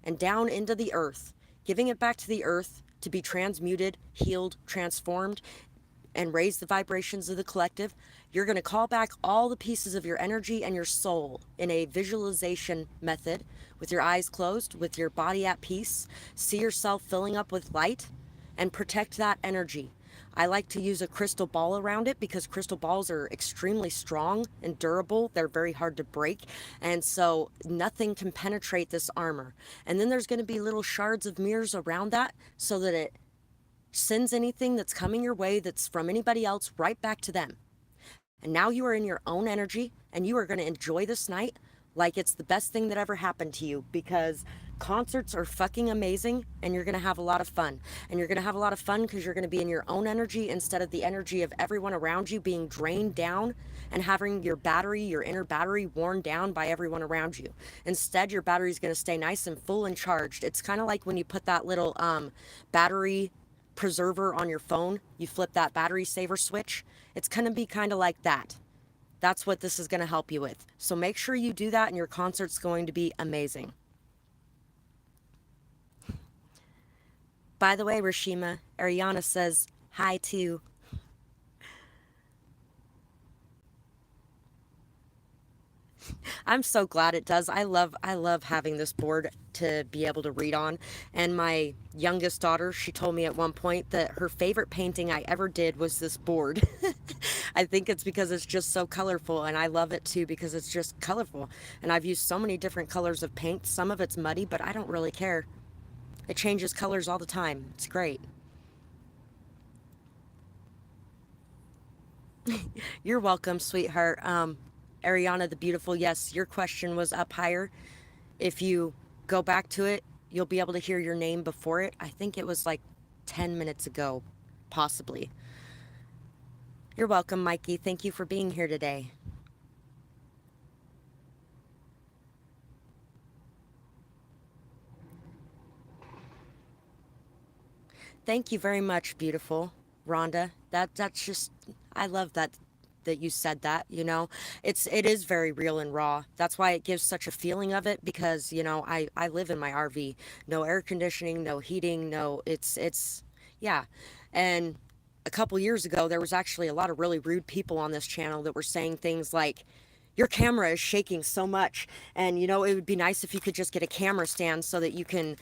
and down into the earth, giving it back to the earth to be transmuted, healed, transformed, and raise the vibrations of the collective. You're going to call back all the pieces of your energy and your soul in a visualization method, with your eyes closed, with your body at peace. See yourself filling up with light and protect that energy. I like to use a crystal ball around it because crystal balls are extremely strong and durable. They're very hard to break. And so nothing can penetrate this armor. And then there's going to be little shards of mirrors around that so that it sends anything that's coming your way that's from anybody else right back to them. And now you are in your own energy, and you are going to enjoy this night like it's the best thing that ever happened to you, because concerts are fucking amazing, and you're going to have a lot of fun. And you're going to have a lot of fun because you're going to be in your own energy instead of the energy of everyone around you being drained down and having your battery, your inner battery, worn down by everyone around you. Instead, your battery is going to stay nice and full and charged. It's kind of like when you put that little battery preserver on your phone, you flip that battery saver switch. It's going to be kind of like that. That's what this is going to help you with. So make sure you do that, and your concert's going to be amazing. By the way, Rashima, Ariana says hi too. I'm so glad it does. I love having this board to be able to read on. And my youngest daughter, she told me at one point that her favorite painting I ever did was this board. I think it's because it's just so colorful, and I love it too because it's just colorful. And I've used so many different colors of paint. Some of it's muddy, but I don't really care. It changes colors all the time. It's great. You're welcome, sweetheart. Ariana the Beautiful, yes, your question was up higher. If you go back to it, you'll be able to hear your name before it. I think it was like 10 minutes ago, possibly. You're welcome, Mikey. Thank you for being here today. Thank you very much, beautiful Rhonda. That's just, I love that you said that, you know. It is very real and raw. That's why it gives such a feeling of it, because, you know, I live in my RV. No air conditioning, no heating, no, it's yeah. And a couple years ago there was actually a lot of really rude people on this channel that were saying things like, your camera is shaking so much, and you know, it would be nice if you could just get a camera stand so that you can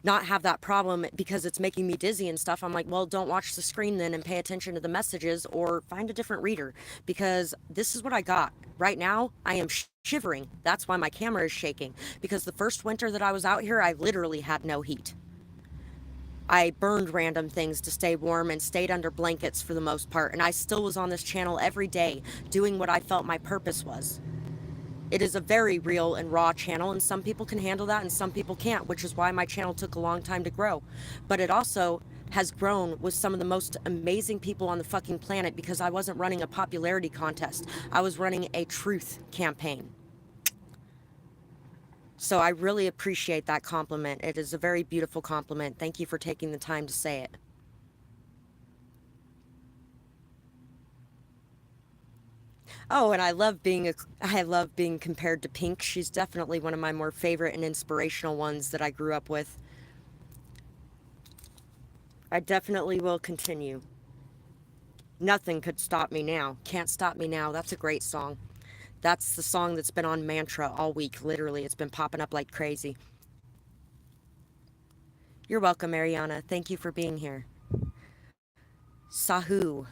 not have that problem because it's making me dizzy and stuff. I'm like, well, don't watch the screen then and pay attention to the messages, or find a different reader, because this is what I got. Right now, I am shivering. That's why my camera is shaking, because the first winter that I was out here, I literally had no heat. I burned random things to stay warm and stayed under blankets for the most part, and I still was on this channel every day doing what I felt my purpose was. It is a very real and raw channel, and some people can handle that and some people can't, which is why my channel took a long time to grow. But it also has grown with some of the most amazing people on the fucking planet, because I wasn't running a popularity contest. I was running a truth campaign. So I really appreciate that compliment. It is a very beautiful compliment. Thank you for taking the time to say it. Oh, and I love being compared to Pink. She's definitely one of my more favorite and inspirational ones that I grew up with. I definitely will continue. Nothing could stop me now. Can't stop me now. That's a great song. That's the song that's been on mantra all week. Literally, it's been popping up like crazy. You're welcome, Ariana. Thank you for being here. Sahu.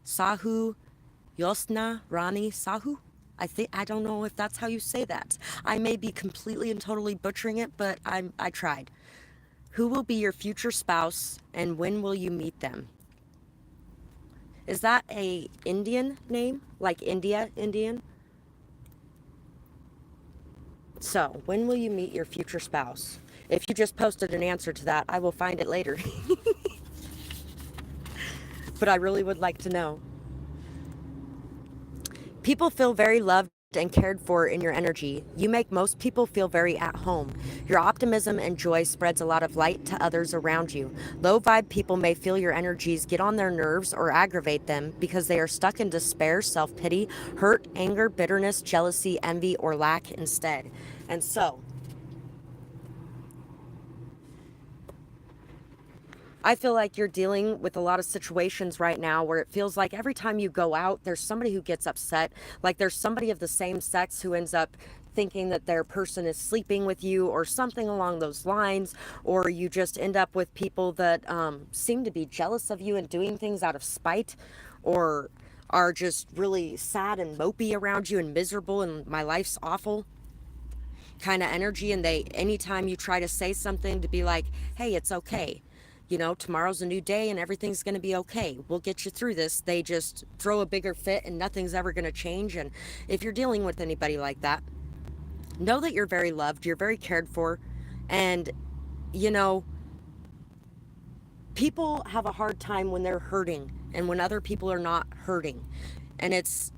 Sahu Yosna Rani Sahu? I don't know if that's how you say that. I may be completely and totally butchering it, but I tried. Who will be your future spouse, and when will you meet them? Is that a Indian name? Like India, Indian? So, when will you meet your future spouse? If you just posted an answer to that, I will find it later. But I really would like to know. People feel very loved and cared for in your energy. You make most people feel very at home. Your optimism and joy spreads a lot of light to others around you. Low vibe people may feel your energies get on their nerves or aggravate them because they are stuck in despair, self-pity, hurt, anger, bitterness, jealousy, envy, or lack instead. And so, I feel like you're dealing with a lot of situations right now where it feels like every time you go out, there's somebody who gets upset. Like there's somebody of the same sex who ends up thinking that their person is sleeping with you or something along those lines. Or you just end up with people that seem to be jealous of you and doing things out of spite, or are just really sad and mopey around you and miserable and my life's awful kind of energy. And they, anytime you try to say something to be like, hey, it's okay, you know, tomorrow's a new day and everything's going to be okay, we'll get you through this, they just throw a bigger fit and nothing's ever going to change. And if you're dealing with anybody like that, know that you're very loved, you're very cared for. And you know, people have a hard time when they're hurting and when other people are not hurting. And it's,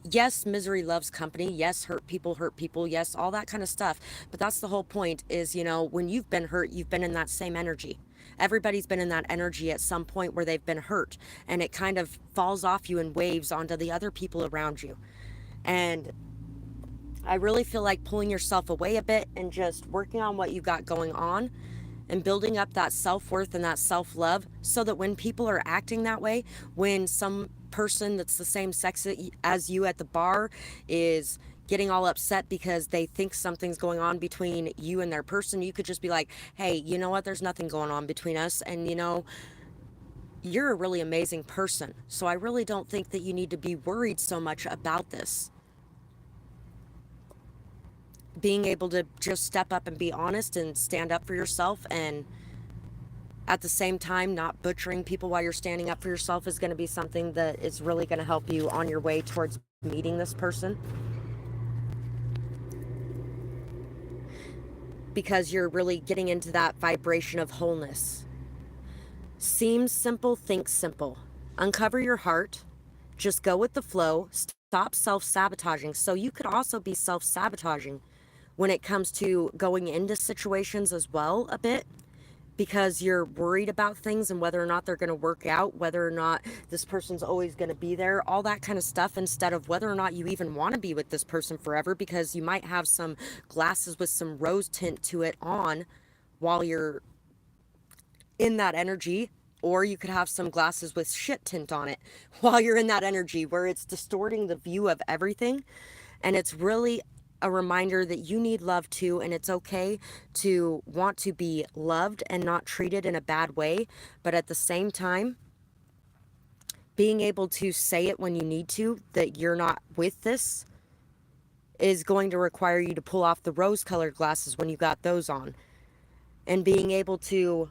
yes, misery loves company. Yes, hurt people hurt people. Yes, all that kind of stuff. But that's the whole point is, you know, when you've been hurt, you've been in that same energy. Everybody's been in that energy at some point where they've been hurt, and it kind of falls off you and waves onto the other people around you. And I really feel like pulling yourself away a bit and just working on what you got going on and building up that self-worth and that self-love, so that when people are acting that way, when some person that's the same sex as you at the bar is getting all upset because they think something's going on between you and their person, you could just be like, hey, you know what, there's nothing going on between us, and you know, you're a really amazing person, so I really don't think that you need to be worried so much about this. Being able to just step up and be honest and stand up for yourself, and at the same time not butchering people while you're standing up for yourself, is going to be something that is really going to help you on your way towards meeting this person, because you're really getting into that vibration of wholeness. Seems simple, think simple. Uncover your heart, just go with the flow, stop self-sabotaging. So you could also be self-sabotaging when it comes to going into situations as well a bit, because you're worried about things and whether or not they're going to work out, whether or not this person's always going to be there, all that kind of stuff, instead of whether or not you even want to be with this person forever, because you might have some glasses with some rose tint to it on while you're in that energy, or you could have some glasses with shit tint on it while you're in that energy, where it's distorting the view of everything. And it's really a reminder that you need love too, and it's okay to want to be loved and not treated in a bad way, but at the same time, being able to say it when you need to, that you're not with this, is going to require you to pull off the rose-colored glasses when you got those on. And being able to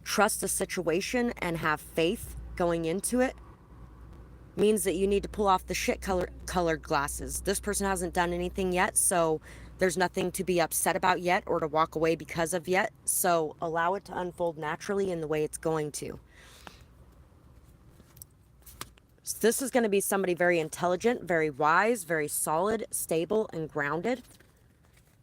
trust the situation and have faith going into it means that you need to pull off the shit colored glasses. This person hasn't done anything yet, so there's nothing to be upset about yet or to walk away because of yet. So allow it to unfold naturally in the way it's going to. So this is going to be somebody very intelligent, very wise, very solid, stable, and grounded.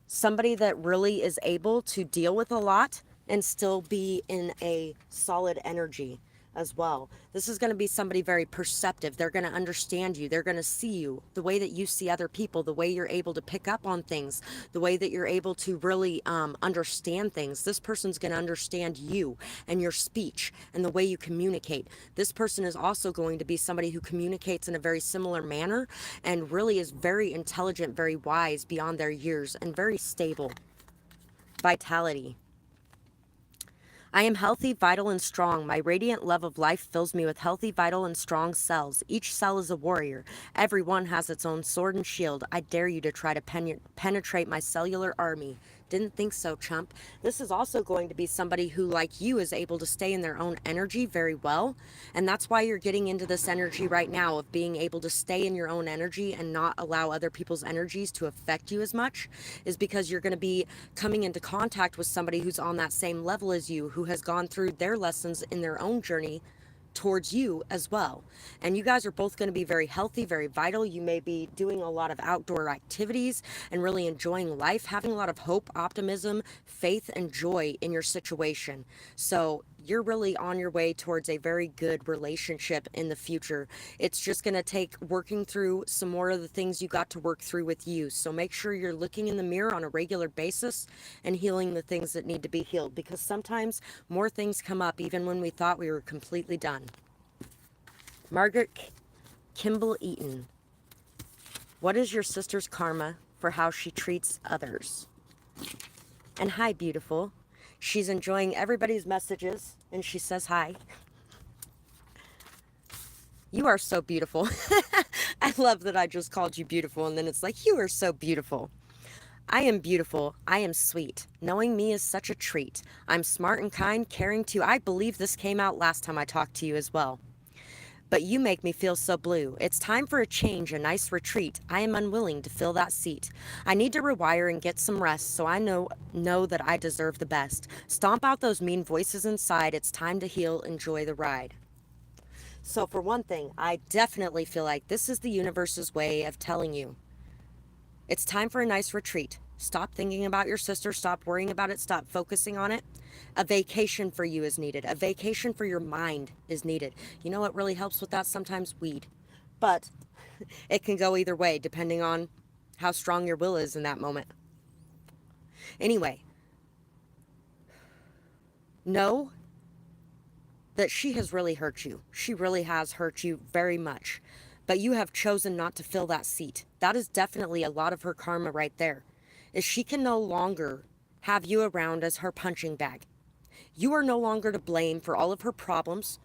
Somebody that really is able to deal with a lot and still be in a solid energy as well. This is going to be somebody very perceptive. They're going to understand you. They're going to see you the way that you see other people, the way you're able to pick up on things, the way that you're able to really understand things. This person's going to understand you and your speech and the way you communicate. This person is also going to be somebody who communicates in a very similar manner and really is very intelligent, very wise beyond their years, and very stable. Vitality. I am healthy, vital, and strong. My radiant love of life fills me with healthy, vital, and strong cells. Each cell is a warrior. Every one has its own sword and shield. I dare you to try to penetrate my cellular army. Didn't think so, chump. This is also going to be somebody who, like you, is able to stay in their own energy very well. And that's why you're getting into this energy right now of being able to stay in your own energy and not allow other people's energies to affect you as much, is because you're going to be coming into contact with somebody who's on that same level as you, who has gone through their lessons in their own journey towards you as well. And you guys are both going to be very healthy, very vital. You may be doing a lot of outdoor activities and really enjoying life, having a lot of hope, optimism, faith, and joy in your situation. So you're really on your way towards a very good relationship in the future. It's just going to take working through some more of the things you got to work through with you. So make sure you're looking in the mirror on a regular basis and healing the things that need to be healed, because sometimes more things come up even when we thought we were completely done. Margaret Kimball Eaton. What is your sister's karma for how she treats others? And hi, beautiful. She's enjoying everybody's messages, and she says hi. You are so beautiful. I love that I just called you beautiful, and then it's like, you are so beautiful. I am beautiful. I am sweet. Knowing me is such a treat. I'm smart and kind, caring too. I believe this came out last time I talked to you as well. But you make me feel so blue. It's time for a change, a nice retreat. I am unwilling to fill that seat. I need to rewire and get some rest, so I know that I deserve the best. Stomp out those mean voices inside. It's time to heal. Enjoy the ride. So for one thing, I definitely feel like this is the universe's way of telling you it's time for a nice retreat. Stop thinking about your sister. Stop worrying about it. Stop focusing on it. A vacation for you is needed. A vacation for your mind is needed. You know what really helps with that? Sometimes weed. But it can go either way depending on how strong your will is in that moment. Anyway, know that she has really hurt you. She really has hurt you very much. But you have chosen not to fill that seat. That is definitely a lot of her karma right there. Is she can no longer have you around as her punching bag. You are no longer to blame for all of her problems.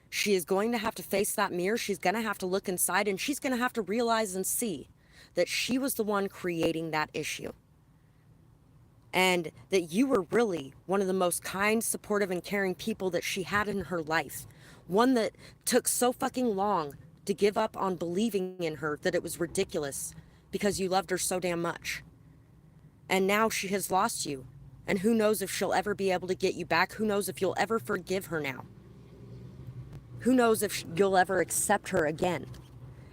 She is going to have to face that mirror. She's going to have to look inside, and she's going to have to realize and see that she was the one creating that issue. And that you were really one of the most kind, supportive, and caring people that she had in her life. One that took so fucking long to give up on believing in her that it was ridiculous because you loved her so damn much. And now she has lost you. And who knows if she'll ever be able to get you back? Who knows if you'll ever forgive her now? Who knows if you'll ever accept her again?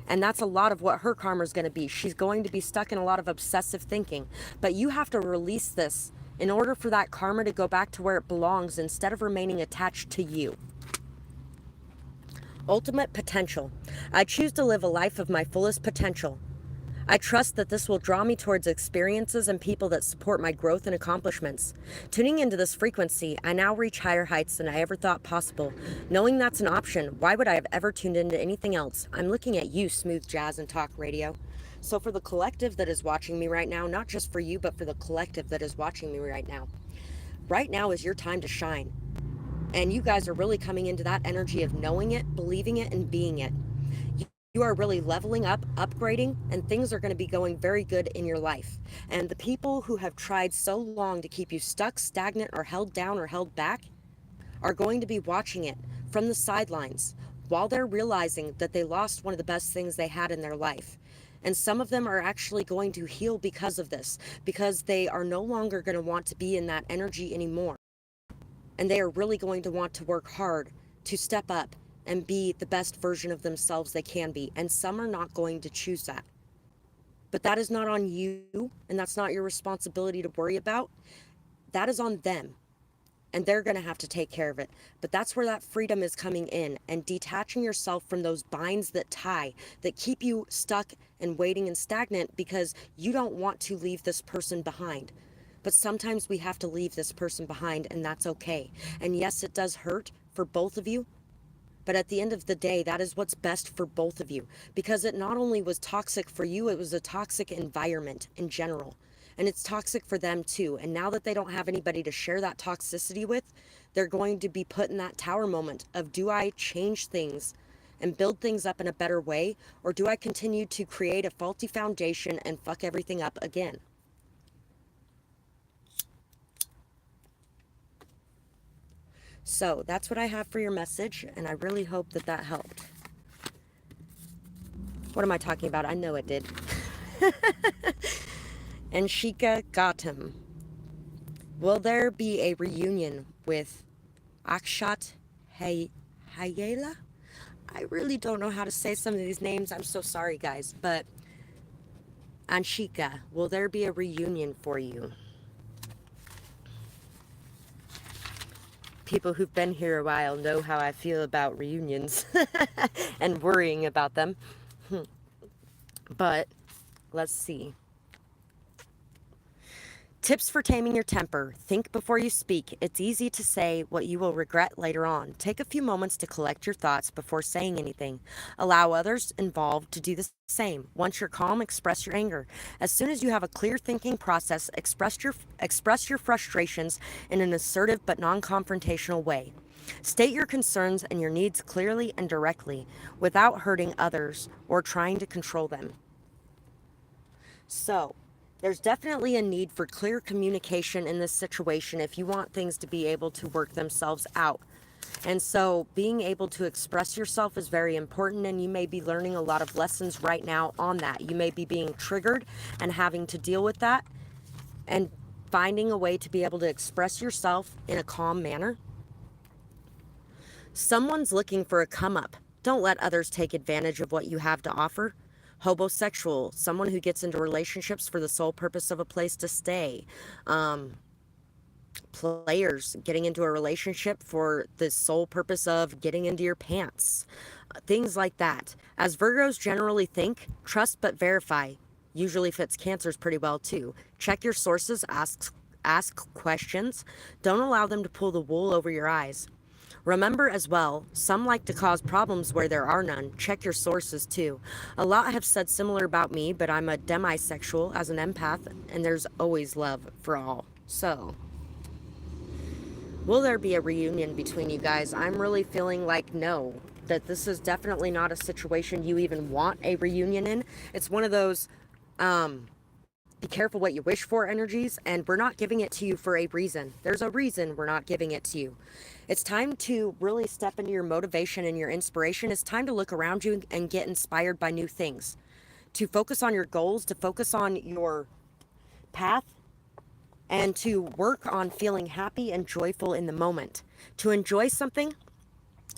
And that's a lot of what her karma is going to be. She's going to be stuck in a lot of obsessive thinking. But you have to release this in order for that karma to go back to where it belongs instead of remaining attached to you. Ultimate potential. I choose to live a life of my fullest potential. I trust that this will draw me towards experiences and people that support my growth and accomplishments. Tuning into this frequency, I now reach higher heights than I ever thought possible. Knowing that's an option, why would I have ever tuned into anything else? I'm looking at you, Smooth Jazz and Talk Radio. So for the collective that is watching me right now, not just for you, but for the collective that is watching me right now is your time to shine. And you guys are really coming into that energy of knowing it, believing it, and being it. You are really leveling up, upgrading, and things are going to be going very good in your life. And the people who have tried so long to keep you stuck, stagnant, or held down or held back are going to be watching it from the sidelines while they're realizing that they lost one of the best things they had in their life. And some of them are actually going to heal because of this, because they are no longer going to want to be in that energy anymore. And they are really going to want to work hard to step up and be the best version of themselves they can be. And some are not going to choose that. But that is not on you, and that's not your responsibility to worry about. That is on them. And they're going to have to take care of it. But that's where that freedom is coming in, and detaching yourself from those binds that tie, that keep you stuck and waiting and stagnant because you don't want to leave this person behind. But sometimes we have to leave this person behind, and that's okay. And yes, it does hurt for both of you. But at the end of the day, that is what's best for both of you, because it not only was toxic for you, it was a toxic environment in general. And it's toxic for them too. And now that they don't have anybody to share that toxicity with, they're going to be put in that tower moment of, do I change things and build things up in a better way? Or do I continue to create a faulty foundation and fuck everything up again? So that's what I have for your message, and I really hope that that helped. What am I talking about? I know it did. And Sheikah got him. Will there be a reunion with Akshat Hayela? I really don't know how to say some of these names. I'm so sorry, guys. But Anshika, will there be a reunion for you? People who've been here a while know how I feel about reunions and worrying about them. But let's see. Tips for taming your temper. Think before you speak. It's easy to say what you will regret later on. Take a few moments to collect your thoughts before saying anything. Allow others involved to do the same. Once you're calm, express your anger. As soon as you have a clear thinking process, express your frustrations in an assertive but non-confrontational way. State your concerns and your needs clearly and directly without hurting others or trying to control them. So, there's definitely a need for clear communication in this situation if you want things to be able to work themselves out. And so being able to express yourself is very important, and you may be learning a lot of lessons right now on that. You may be being triggered and having to deal with that and finding a way to be able to express yourself in a calm manner. Someone's looking for a come up. Don't let others take advantage of what you have to offer. Homosexual, someone who gets into relationships for the sole purpose of a place to stay. Players getting into a relationship for the sole purpose of getting into your pants. Things like that. As Virgos generally think, trust but verify. Usually fits Cancers pretty well too. Check your sources, ask questions. Don't allow them to pull the wool over your eyes. Remember as well, some like to cause problems where there are none. Check your sources too. A lot have said similar about me, but I'm a demisexual as an empath, and there's always love for all. So, will there be a reunion between you guys? I'm really feeling like no, that this is definitely not a situation you even want a reunion in. It's one of those, be careful what you wish for energies, and we're not giving it to you for a reason. There's a reason we're not giving it to you. It's time to really step into your motivation and your inspiration. It's time to look around you and get inspired by new things. To focus on your goals, to focus on your path, and to work on feeling happy and joyful in the moment. To enjoy something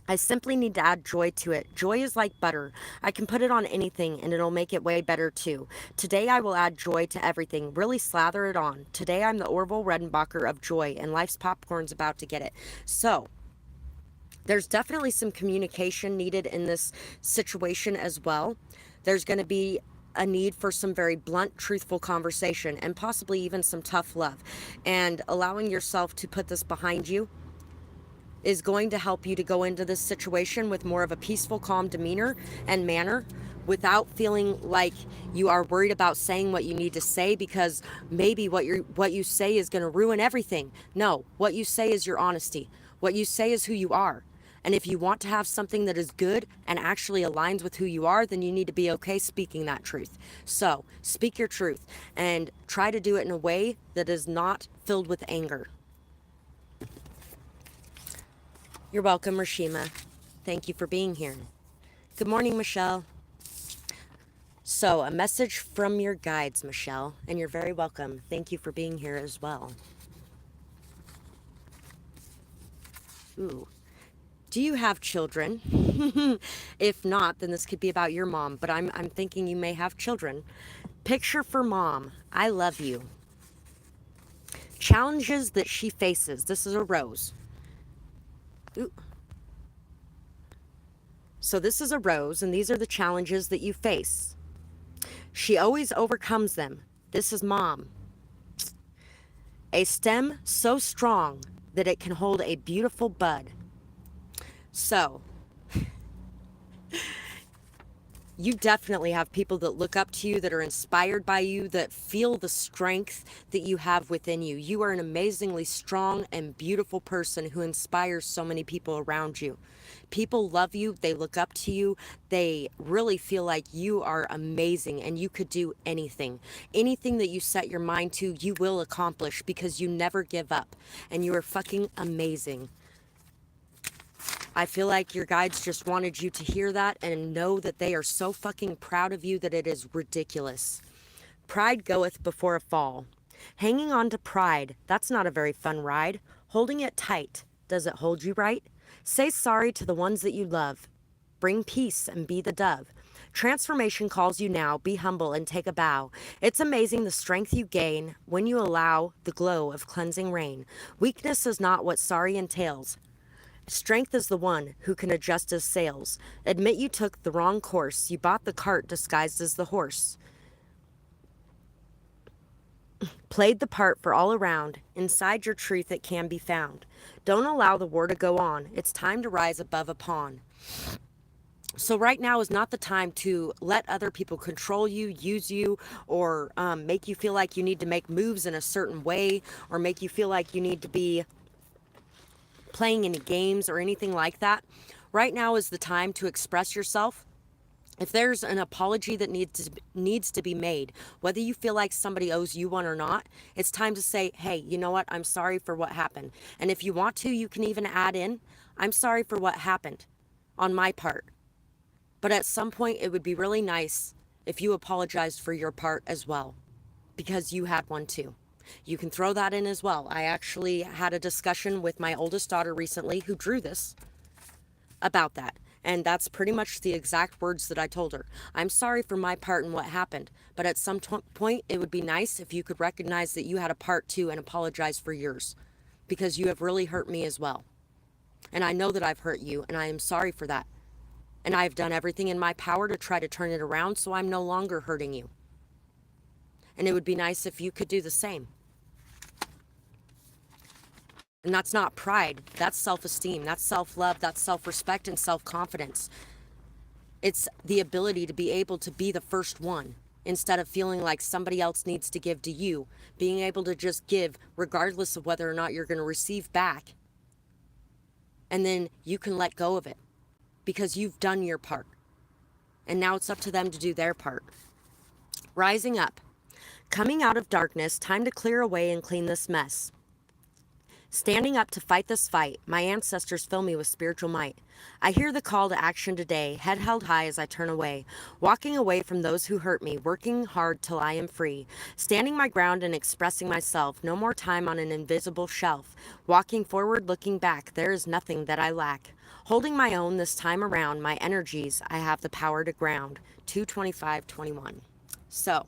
I simply need to add joy to it. Joy is like butter. I can put it on anything and it'll make it way better too. Today I will add joy to everything. Really slather it on. Today I'm the Orville Redenbacher of joy, and life's popcorn's about to get it. So, there's definitely some communication needed in this situation as well. There's going to be a need for some very blunt, truthful conversation, and possibly even some tough love. And allowing yourself to put this behind you is going to help you to go into this situation with more of a peaceful, calm demeanor and manner, without feeling like you are worried about saying what you need to say, because maybe what you say is going to ruin everything. No, what you say is your honesty. What you say is who you are. And if you want to have something that is good and actually aligns with who you are, then you need to be okay speaking that truth. So speak your truth and try to do it in a way that is not filled with anger. You're welcome, Rashima. Thank you for being here. Good morning, Michelle. So, a message from your guides, Michelle, and you're very welcome. Thank you for being here as well. Ooh. Do you have children? If not, then this could be about your mom, but I'm thinking you may have children. Picture for mom. I love you. Challenges that she faces. This is a rose. Ooh. So this is a rose, and these are the challenges that you face. She always overcomes them. This is mom. A stem so strong that it can hold a beautiful bud. So, you definitely have people that look up to you, that are inspired by you, that feel the strength that you have within you. You are an amazingly strong and beautiful person who inspires so many people around you. People love you, they look up to you, they really feel like you are amazing and you could do anything. Anything that you set your mind to, you will accomplish, because you never give up and you are fucking amazing. I feel like your guides just wanted you to hear that and know that they are so fucking proud of you that it is ridiculous. Pride goeth before a fall. Hanging on to pride, that's not a very fun ride. Holding it tight, does it hold you right? Say sorry to the ones that you love. Bring peace and be the dove. Transformation calls you now. Be humble and take a bow. It's amazing the strength you gain when you allow the glow of cleansing rain. Weakness is not what sorry entails. Strength is the one who can adjust his sails. Admit you took the wrong course. You bought the cart disguised as the horse. Played the part for all around. Inside your truth it can be found. Don't allow the war to go on. It's time to rise above a pawn. So right now is not the time to let other people control you, use you, or make you feel like you need to make moves in a certain way, or make you feel like you need to be playing any games or anything like that. Right now is the time to express yourself. If there's an apology that needs to be made, whether you feel like somebody owes you one or not, it's time to say, hey, you know what? I'm sorry for what happened. And if you want to, you can even add in, I'm sorry for what happened on my part. But at some point, it would be really nice if you apologized for your part as well, because you had one too. You can throw that in as well. I actually had a discussion with my oldest daughter recently who drew this about that. And that's pretty much the exact words that I told her. I'm sorry for my part in what happened, but at some point it would be nice if you could recognize that you had a part too and apologize for yours, because you have really hurt me as well. And I know that I've hurt you, and I am sorry for that. And I've done everything in my power to try to turn it around so I'm no longer hurting you. And it would be nice if you could do the same. And that's not pride. That's self-esteem. That's self-love. That's self-respect and self-confidence. It's the ability to be able to be the first one instead of feeling like somebody else needs to give to you. Being able to just give regardless of whether or not you're going to receive back. And then you can let go of it because you've done your part. And now it's up to them to do their part. Rising up. Coming out of darkness, time to clear away and clean this mess. Standing up to fight this fight, my ancestors fill me with spiritual might. I hear the call to action today, head held high as I turn away, walking away from those who hurt me, working hard till I am free, standing my ground and expressing myself, no more time on an invisible shelf, walking forward, looking back, there is nothing that I lack. Holding my own this time around, my energies, I have the power to ground. 225:21. So,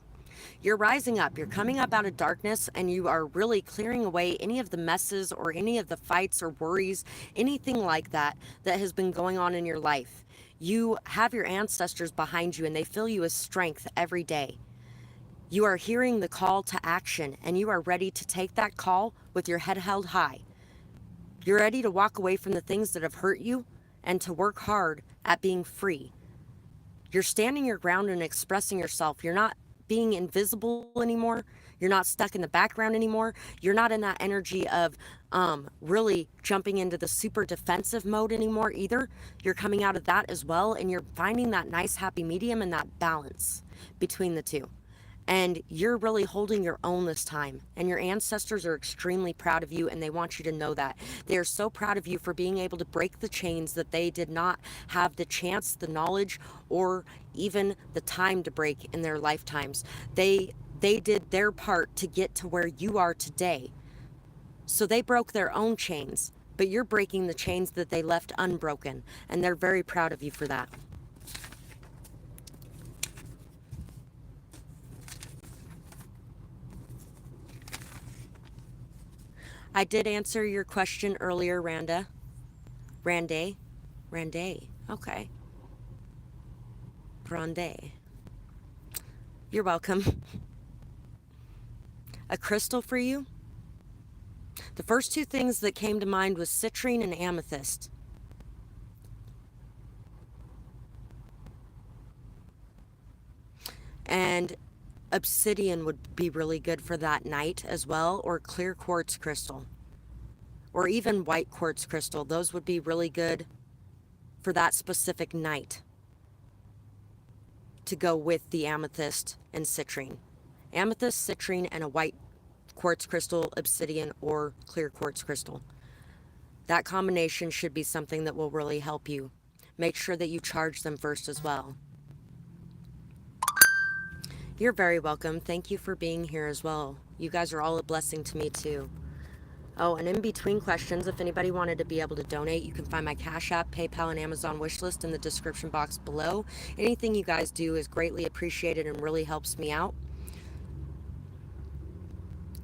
you're rising up, you're coming up out of darkness, and you are really clearing away any of the messes or any of the fights or worries, anything like that that has been going on in your life. You have your ancestors behind you, and they fill you with strength every day. You are hearing the call to action, and you are ready to take that call with your head held high. You're ready to walk away from the things that have hurt you and to work hard at being free. You're standing your ground and expressing yourself. You're not being invisible anymore. You're not stuck in the background anymore. You're not in that energy of really jumping into the super defensive mode anymore either. You're coming out of that as well, and you're finding that nice happy medium and that balance between the two. And you're really holding your own this time. And your ancestors are extremely proud of you, and they want you to know that. They are so proud of you for being able to break the chains that they did not have the chance, the knowledge, or even the time to break in their lifetimes. They did their part to get to where you are today. So they broke their own chains, but you're breaking the chains that they left unbroken. And they're very proud of you for that. I did answer your question earlier, Randa. Rande. Okay. Grande. You're welcome. A crystal for you? The first two things that came to mind was citrine and amethyst. And obsidian would be really good for that night as well, or clear quartz crystal, or even white quartz crystal. Those would be really good for that specific night to go with the amethyst and citrine. Amethyst, citrine, and a white quartz crystal, obsidian, or clear quartz crystal. That combination should be something that will really help you. Make sure that you charge them first as well. You're very welcome. Thank you for being here as well. You guys are all a blessing to me too. Oh, and in between questions, if anybody wanted to be able to donate, you can find my Cash App, PayPal, and Amazon wish list in the description box below. Anything you guys do is greatly appreciated and really helps me out.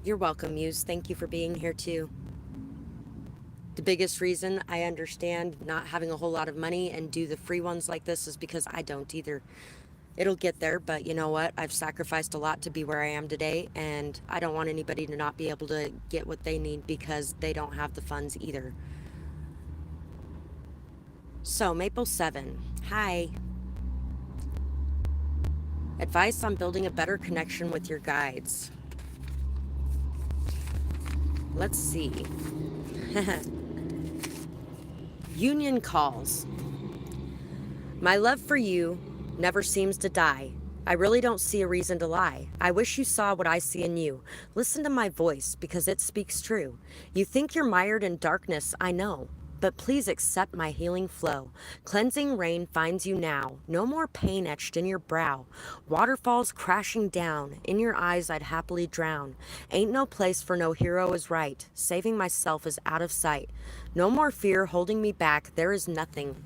You're welcome, Muse. Thank you for being here too. The biggest reason I understand not having a whole lot of money and do the free ones like this is because I don't either. It'll get there, but you know what? I've sacrificed a lot to be where I am today, and I don't want anybody to not be able to get what they need because they don't have the funds either. So, Maple 7. Hi. Advice on building a better connection with your guides. Let's see. Union calls. My love for you never seems to die. I really don't see a reason to lie. I wish you saw what I see in you. Listen to my voice because it speaks true. You think you're mired in darkness, I know. But please accept my healing flow. Cleansing rain finds you now. No more pain etched in your brow. Waterfalls crashing down. In your eyes I'd happily drown. Ain't no place for no hero is right. Saving myself is out of sight. No more fear holding me back. There is nothing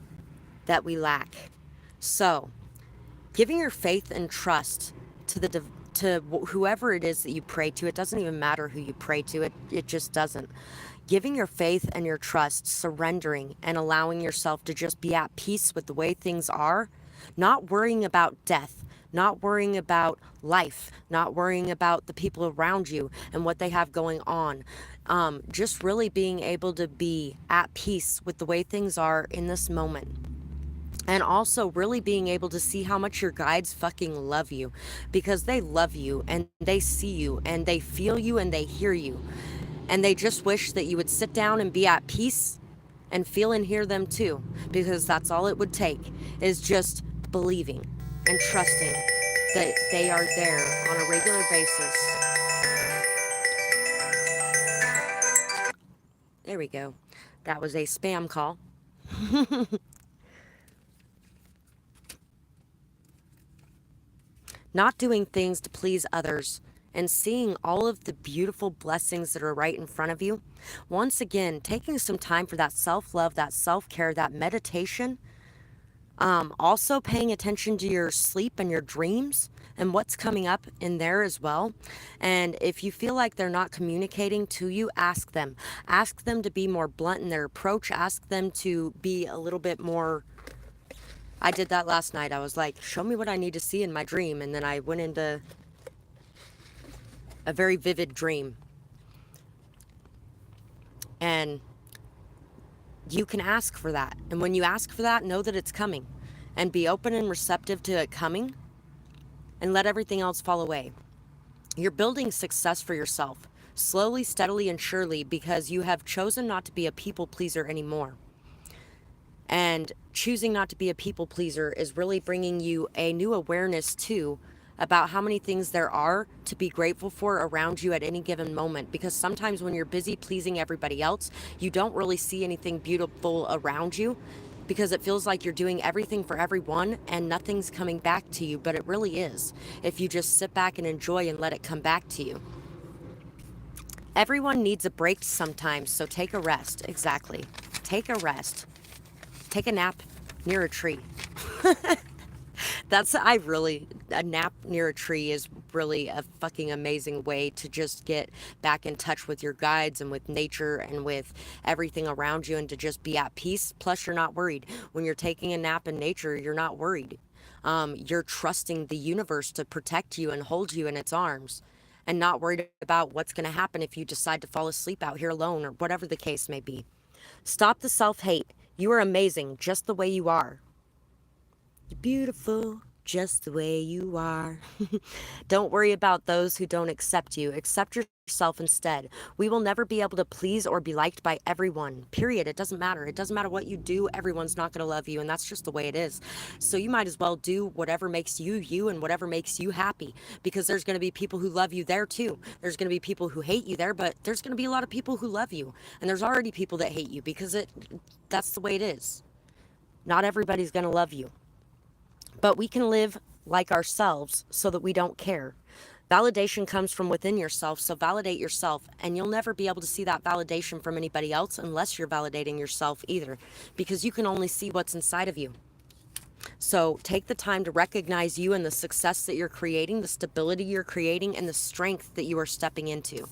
that we lack. So, giving your faith and trust to whoever it is that you pray to. It doesn't even matter who you pray to. It just doesn't. Giving your faith and your trust, surrendering and allowing yourself to just be at peace with the way things are, not worrying about death, not worrying about life, not worrying about the people around you and what they have going on. Just really being able to be at peace with the way things are in this moment. And also really being able to see how much your guides fucking love you, because they love you and they see you and they feel you and they hear you. And they just wish that you would sit down and be at peace and feel and hear them too, because that's all it would take, is just believing and trusting that they are there on a regular basis. There we go. That was a spam call. Not doing things to please others and seeing all of the beautiful blessings that are right in front of you. Once again, taking some time for that self-love, that self-care, that meditation. Also paying attention to your sleep and your dreams and what's coming up in there as well. And if you feel like they're not communicating to you, ask them. Ask them to be more blunt in their approach. Ask them to be a little bit more. I did that last night. I was like, show me what I need to see in my dream. And then I went into a very vivid dream. And you can ask for that. And when you ask for that, know that it's coming. And be open and receptive to it coming. And let everything else fall away. You're building success for yourself. Slowly, steadily, and surely, because you have chosen not to be a people pleaser anymore. And choosing not to be a people pleaser is really bringing you a new awareness too about how many things there are to be grateful for around you at any given moment. Because sometimes when you're busy pleasing everybody else, you don't really see anything beautiful around you because it feels like you're doing everything for everyone and nothing's coming back to you, but it really is if you just sit back and enjoy and let it come back to you. Everyone needs a break sometimes, so take a rest. Exactly. Take a rest. Take a nap near a tree. A nap near a tree is really a fucking amazing way to just get back in touch with your guides and with nature and with everything around you and to just be at peace. Plus, you're not worried. When you're taking a nap in nature, you're not worried. You're trusting the universe to protect you and hold you in its arms and not worried about what's going to happen if you decide to fall asleep out here alone or whatever the case may be. Stop the self-hate. You are amazing just the way you are. You're beautiful just the way you are. Don't worry about those who don't accept you. Accept yourself instead. We will never be able to please or be liked by everyone. Period. It doesn't matter. It doesn't matter what you do. Everyone's not going to love you, and that's just the way it is. So you might as well do whatever makes you you and whatever makes you happy, because there's going to be people who love you there too. There's going to be people who hate you there, but there's going to be a lot of people who love you, and there's already people that hate you because that's the way it is. Not everybody's going to love you. But we can live like ourselves so that we don't care. Validation comes from within yourself, so validate yourself. And you'll never be able to see that validation from anybody else unless you're validating yourself either, because you can only see what's inside of you. So take the time to recognize you and the success that you're creating, the stability you're creating, and the strength that you are stepping into.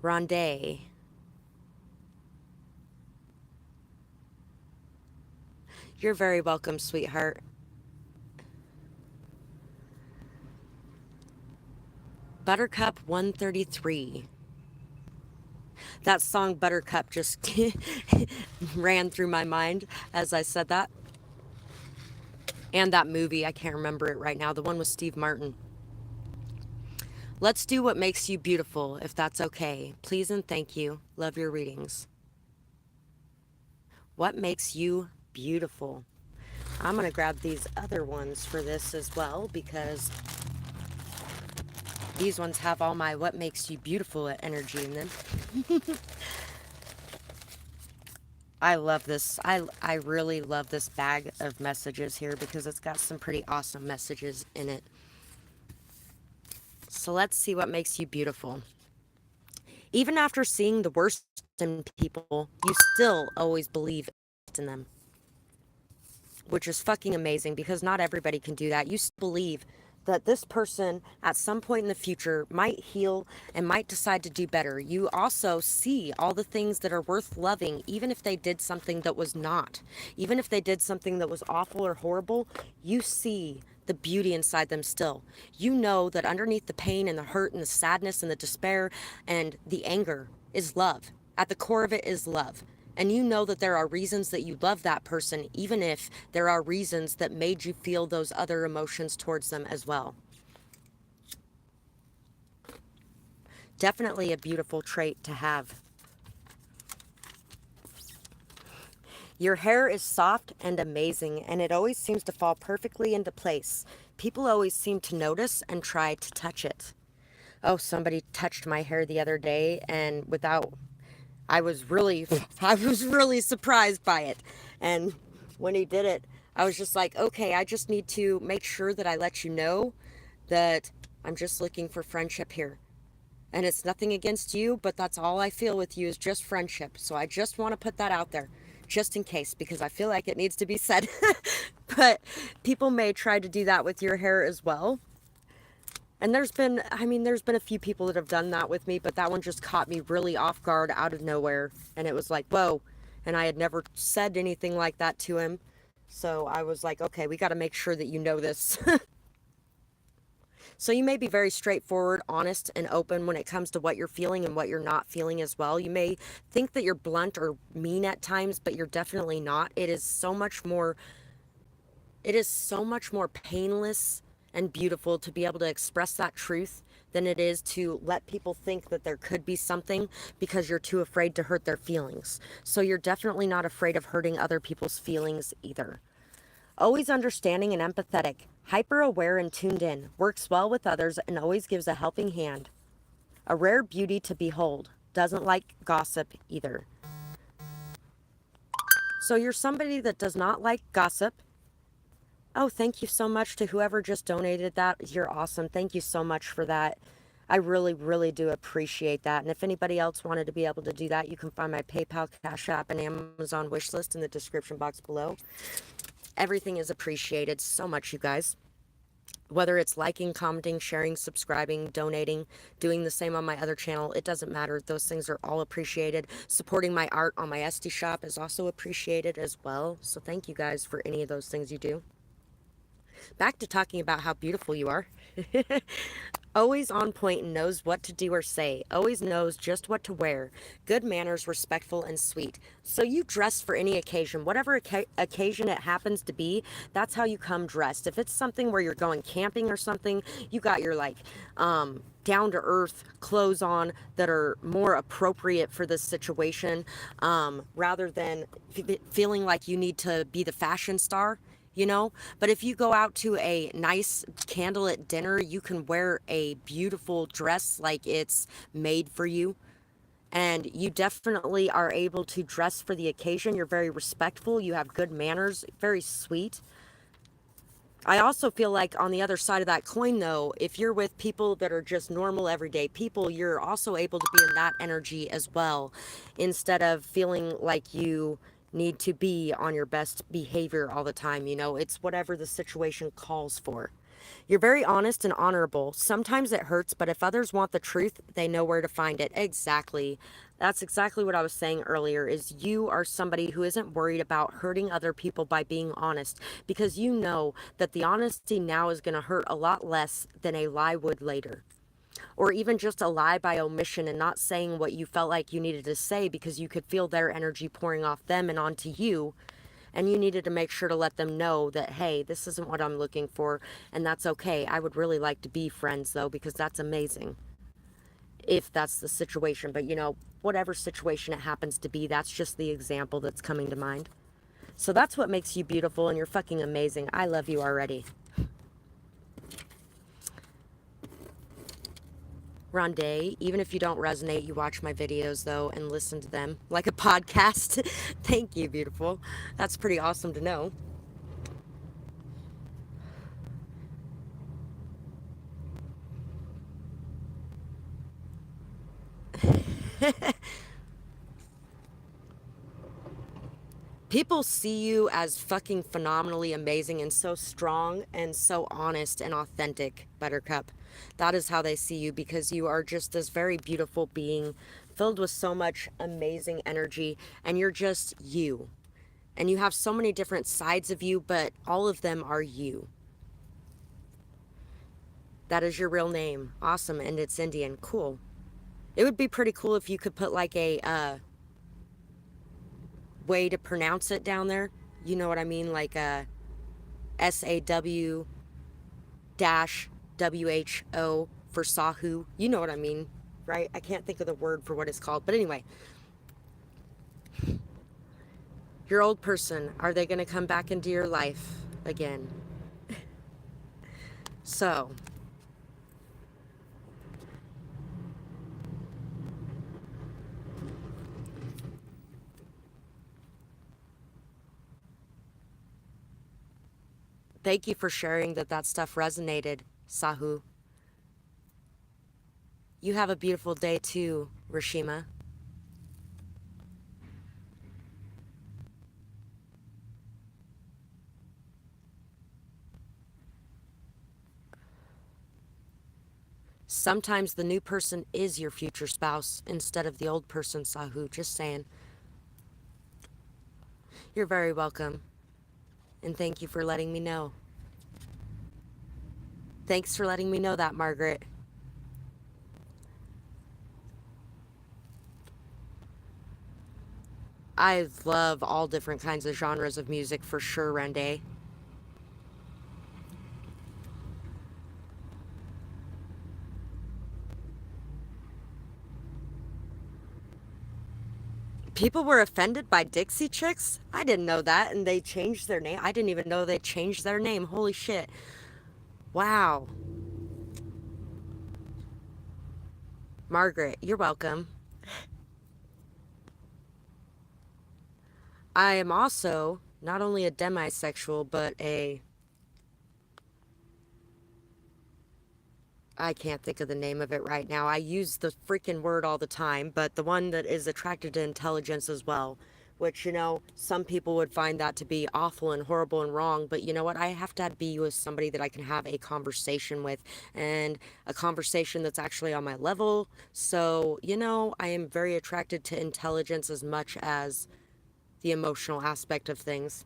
Rondé. You're very welcome, sweetheart. Buttercup 133. That song Buttercup just ran through my mind as I said that. And that movie, I can't remember it right now. The one with Steve Martin. Let's do what makes you beautiful, if that's okay. Please and thank you. Love your readings. What makes you beautiful? I'm going to grab these other ones for this as well, because these ones have all my what makes you beautiful energy in them. I love this. I really love this bag of messages here because it's got some pretty awesome messages in it. So let's see what makes you beautiful. Even after seeing the worst in people, you still always believe in them, which is fucking amazing because not everybody can do that. You still believe that this person at some point in the future might heal and might decide to do better. You also see all the things that are worth loving, even if they did something that was not. Even if they did something that was awful or horrible, you see the beauty inside them still. You know that underneath the pain and the hurt and the sadness and the despair and the anger is love. At the core of it is love. And you know that there are reasons that you love that person, even if there are reasons that made you feel those other emotions towards them as well. Definitely a beautiful trait to have. Your hair is soft and amazing, and it always seems to fall perfectly into place. People always seem to notice and try to touch it. Oh, somebody touched my hair the other day, and I was really, I was really surprised by it. And when he did it, I was just like, okay, I just need to make sure that I let you know that I'm just looking for friendship here. And it's nothing against you, but that's all I feel with you is just friendship. So I just want to put that out there, just in case, because I feel like it needs to be said. But people may try to do that with your hair as well. And there's been a few people that have done that with me, but that one just caught me really off guard out of nowhere. And it was like, whoa. And I had never said anything like that to him. So I was like, okay, we got to make sure that you know this. So you may be very straightforward, honest, and open when it comes to what you're feeling and what you're not feeling as well. You may think that you're blunt or mean at times, but you're definitely not. It is so much more painless and beautiful to be able to express that truth than it is to let people think that there could be something because you're too afraid to hurt their feelings. So you're definitely not afraid of hurting other people's feelings either. Always understanding and empathetic, hyper aware and tuned in, works well with others and always gives a helping hand. A rare beauty to behold, doesn't like gossip either. So you're somebody that does not like gossip. Oh, thank you so much to whoever just donated that. You're awesome. Thank you so much for that. I really, really do appreciate that. And if anybody else wanted to be able to do that, you can find my PayPal, Cash App, and Amazon wish list in the description box below. Everything is appreciated so much, you guys. Whether it's liking, commenting, sharing, subscribing, donating, doing the same on my other channel, it doesn't matter. Those things are all appreciated. Supporting my art on my esty shop is also appreciated as well. So thank you guys for any of those things you do. Back to talking about how beautiful you are. Always on point and knows what to do or say. Always knows just what to wear. Good manners, respectful, and sweet. So you dress for any occasion. Whatever occasion it happens to be, that's how you come dressed. If it's something where you're going camping or something, you got your down-to-earth clothes on that are more appropriate for this situation, rather than feeling like you need to be the fashion star. But if you go out to a nice candlelit dinner, you can wear a beautiful dress like it's made for you. And you definitely are able to dress for the occasion. You're very respectful. You have good manners, very sweet. I also feel like on the other side of that coin, though, if you're with people that are just normal, everyday people, you're also able to be in that energy as well, instead of feeling like you need to be on your best behavior all the time. It's whatever the situation calls for. You're very honest and honorable. Sometimes it hurts, but if others want the truth, they know where to find it. Exactly. That's exactly what I was saying earlier, is you are somebody who isn't worried about hurting other people by being honest, because you know that the honesty now is going to hurt a lot less than a lie would later. Or even just a lie by omission and not saying what you felt like you needed to say because you could feel their energy pouring off them and onto you. And you needed to make sure to let them know that, hey, this isn't what I'm looking for, and that's okay. I would really like to be friends, though, because that's amazing if that's the situation. But, whatever situation it happens to be, that's just the example that's coming to mind. So that's what makes you beautiful, and you're fucking amazing. I love you already. Rondé, even if you don't resonate, you watch my videos, though, and listen to them like a podcast. Thank you, beautiful. That's pretty awesome to know. People see you as fucking phenomenally amazing and so strong and so honest and authentic, Buttercup. That is how they see you, because you are just this very beautiful being filled with so much amazing energy, and you're just you. And you have so many different sides of you, but all of them are you. That is your real name. Awesome. And it's Indian. Cool. It would be pretty cool if you could put like a way to pronounce it down there. You know what I mean? Like a SAW dash WHO for Sahu. You know what I mean, right? I can't think of the word for what it's called. But anyway, your old person, are they going to come back into your life again? Thank you for sharing that stuff resonated, Sahu. You have a beautiful day too, Rashima. Sometimes the new person is your future spouse instead of the old person, Sahu. Just saying. You're very welcome. And thank you for letting me know. Thanks for letting me know that, Margaret. I love all different kinds of genres of music for sure, Rende. People were offended by Dixie Chicks? I didn't know that, and they changed their name. I didn't even know they changed their name. Holy shit. Wow. Margaret, you're welcome. I am also not only a demisexual, but I can't think of the name of it right now. I use the freaking word all the time, but the one that is attracted to intelligence as well. Which, some people would find that to be awful and horrible and wrong, but you know what? I have to be with somebody that I can have a conversation with, and a conversation that's actually on my level. So, I am very attracted to intelligence as much as the emotional aspect of things.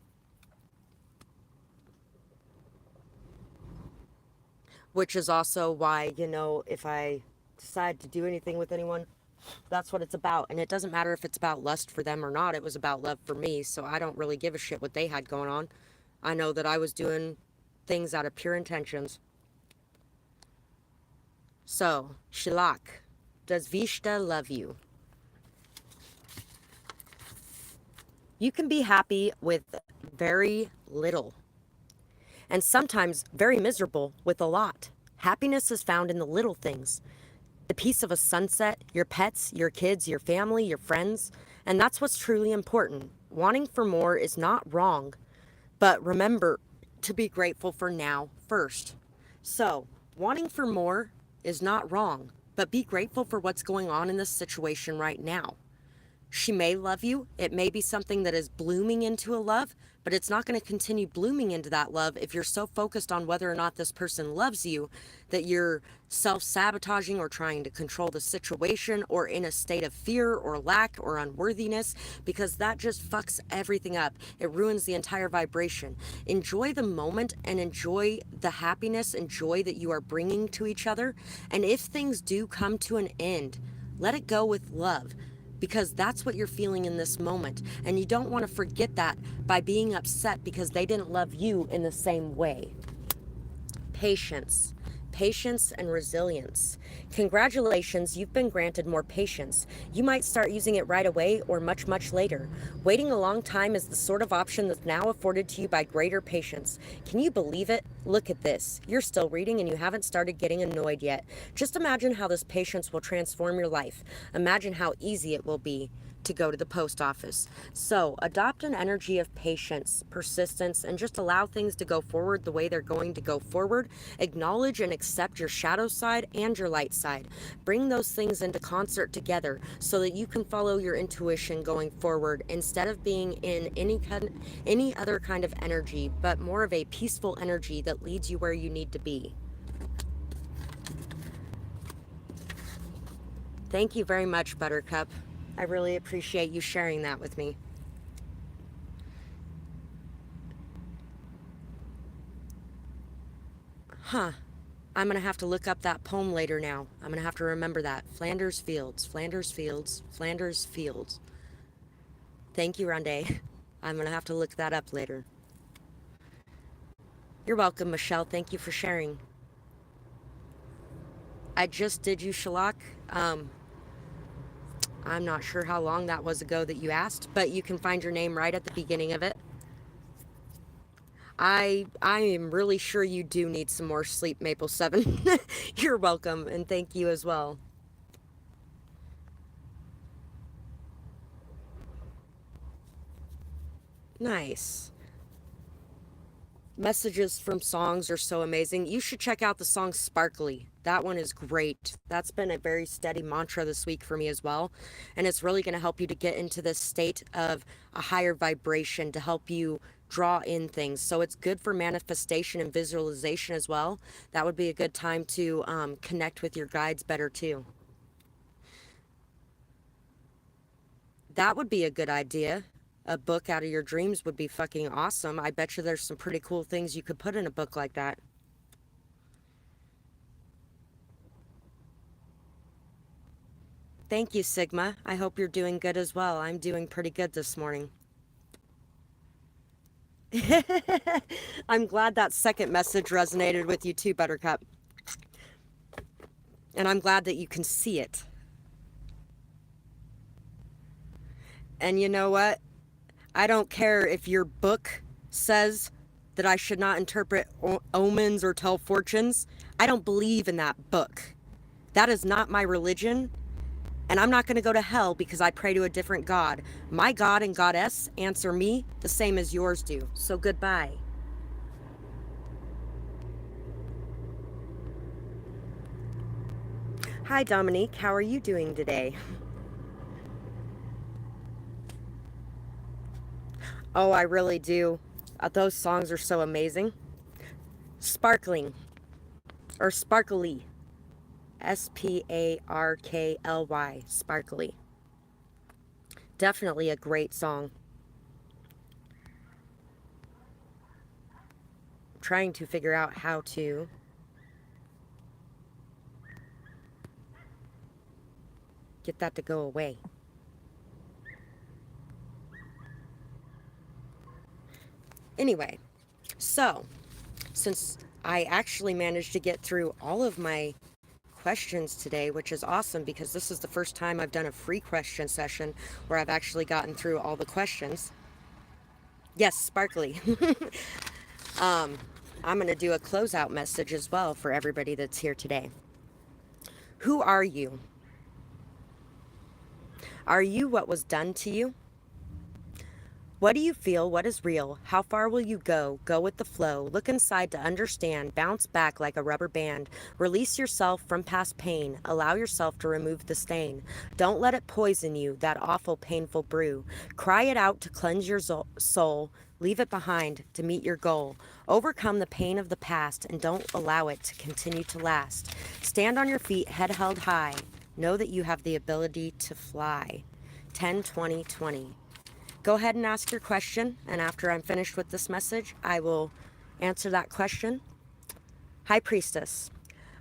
Which is also why, if I decide to do anything with anyone, that's what it's about. And it doesn't matter if it's about lust for them or not. It was about love for me. So I don't really give a shit what they had going on. I know that I was doing things out of pure intentions. So, Shilak, does Vishta love you? You can be happy with very little, and sometimes very miserable with a lot. Happiness is found in the little things. The peace of a sunset, your pets, your kids, your family, your friends, and that's what's truly important. Wanting for more is not wrong, but remember to be grateful for now first. So, wanting for more is not wrong, but be grateful for what's going on in this situation right now. She may love you. It may be something that is blooming into a love, but it's not going to continue blooming into that love if you're so focused on whether or not this person loves you that you're self-sabotaging or trying to control the situation or in a state of fear or lack or unworthiness, because that just fucks everything up. It ruins the entire vibration. Enjoy the moment and enjoy the happiness and joy that you are bringing to each other. And if things do come to an end, let it go with love, because that's what you're feeling in this moment. And you don't want to forget that by being upset because they didn't love you in the same way. Patience. Patience and resilience. Congratulations, you've been granted more patience. You might start using it right away or much, much later. Waiting a long time is the sort of option that's now afforded to you by greater patience. Can you believe it? Look at this. You're still reading and you haven't started getting annoyed yet. Just imagine how this patience will transform your life. Imagine how easy it will be to go to the post office. So adopt an energy of patience, persistence, and just allow things to go forward the way they're going to go forward. Acknowledge and accept your shadow side and your light side. Bring those things into concert together so that you can follow your intuition going forward instead of being in any other kind of energy, but more of a peaceful energy that leads you where you need to be. Thank you very much, Buttercup. I really appreciate you sharing that with me. Huh. I'm going to have to look up that poem later now. I'm going to have to remember that. Flanders Fields, Flanders Fields, Flanders Fields. Thank you, Rondé. I'm going to have to look that up later. You're welcome, Michelle. Thank you for sharing. I just did you, Shalak. I'm not sure how long that was ago that you asked, but you can find your name right at the beginning of it. I am really sure you do need some more sleep, Maple 7. You're welcome, and thank you as well. Nice. messages from songs are so amazing. You should check out the song Sparkly. That one is great. That's been a very steady mantra this week for me as well. And it's really going to help you to get into this state of a higher vibration to help you draw in things. So it's good for manifestation and visualization as well. That would be a good time to connect with your guides better too. That would be a good idea. A book out of your dreams would be fucking awesome. I bet you there's some pretty cool things you could put in a book like that. Thank you, Sigma. I hope you're doing good as well. I'm doing pretty good this morning. I'm glad that second message resonated with you too, Buttercup. And I'm glad that you can see it. And you know what? I don't care if your book says that I should not interpret omens or tell fortunes. I don't believe in that book. That is not my religion. And I'm not going to go to hell because I pray to a different God. My God and Goddess answer me the same as yours do. So goodbye. Hi, Dominique. How are you doing today? Oh, I really do. Those songs are so amazing. Sparkling or Sparkly. Sparkly. Sparkly. Definitely a great song. I'm trying to figure out how to get that to go away. Anyway, so since I actually managed to get through all of my questions today, which is awesome because this is the first time I've done a free question session where I've actually gotten through all the questions. Yes, Sparkly. I'm going to do a closeout message as well for everybody that's here today. Who are you? Are you what was done to you? What do you feel? What is real? How far will you go? Go with the flow. Look inside to understand. Bounce back like a rubber band. Release yourself from past pain. Allow yourself to remove the stain. Don't let it poison you, that awful, painful brew. Cry it out to cleanse your soul. Leave it behind to meet your goal. Overcome the pain of the past and don't allow it to continue to last. Stand on your feet, head held high. Know that you have the ability to fly. 10-20-20. Go ahead and ask your question, and after I'm finished with this message, I will answer that question. High Priestess,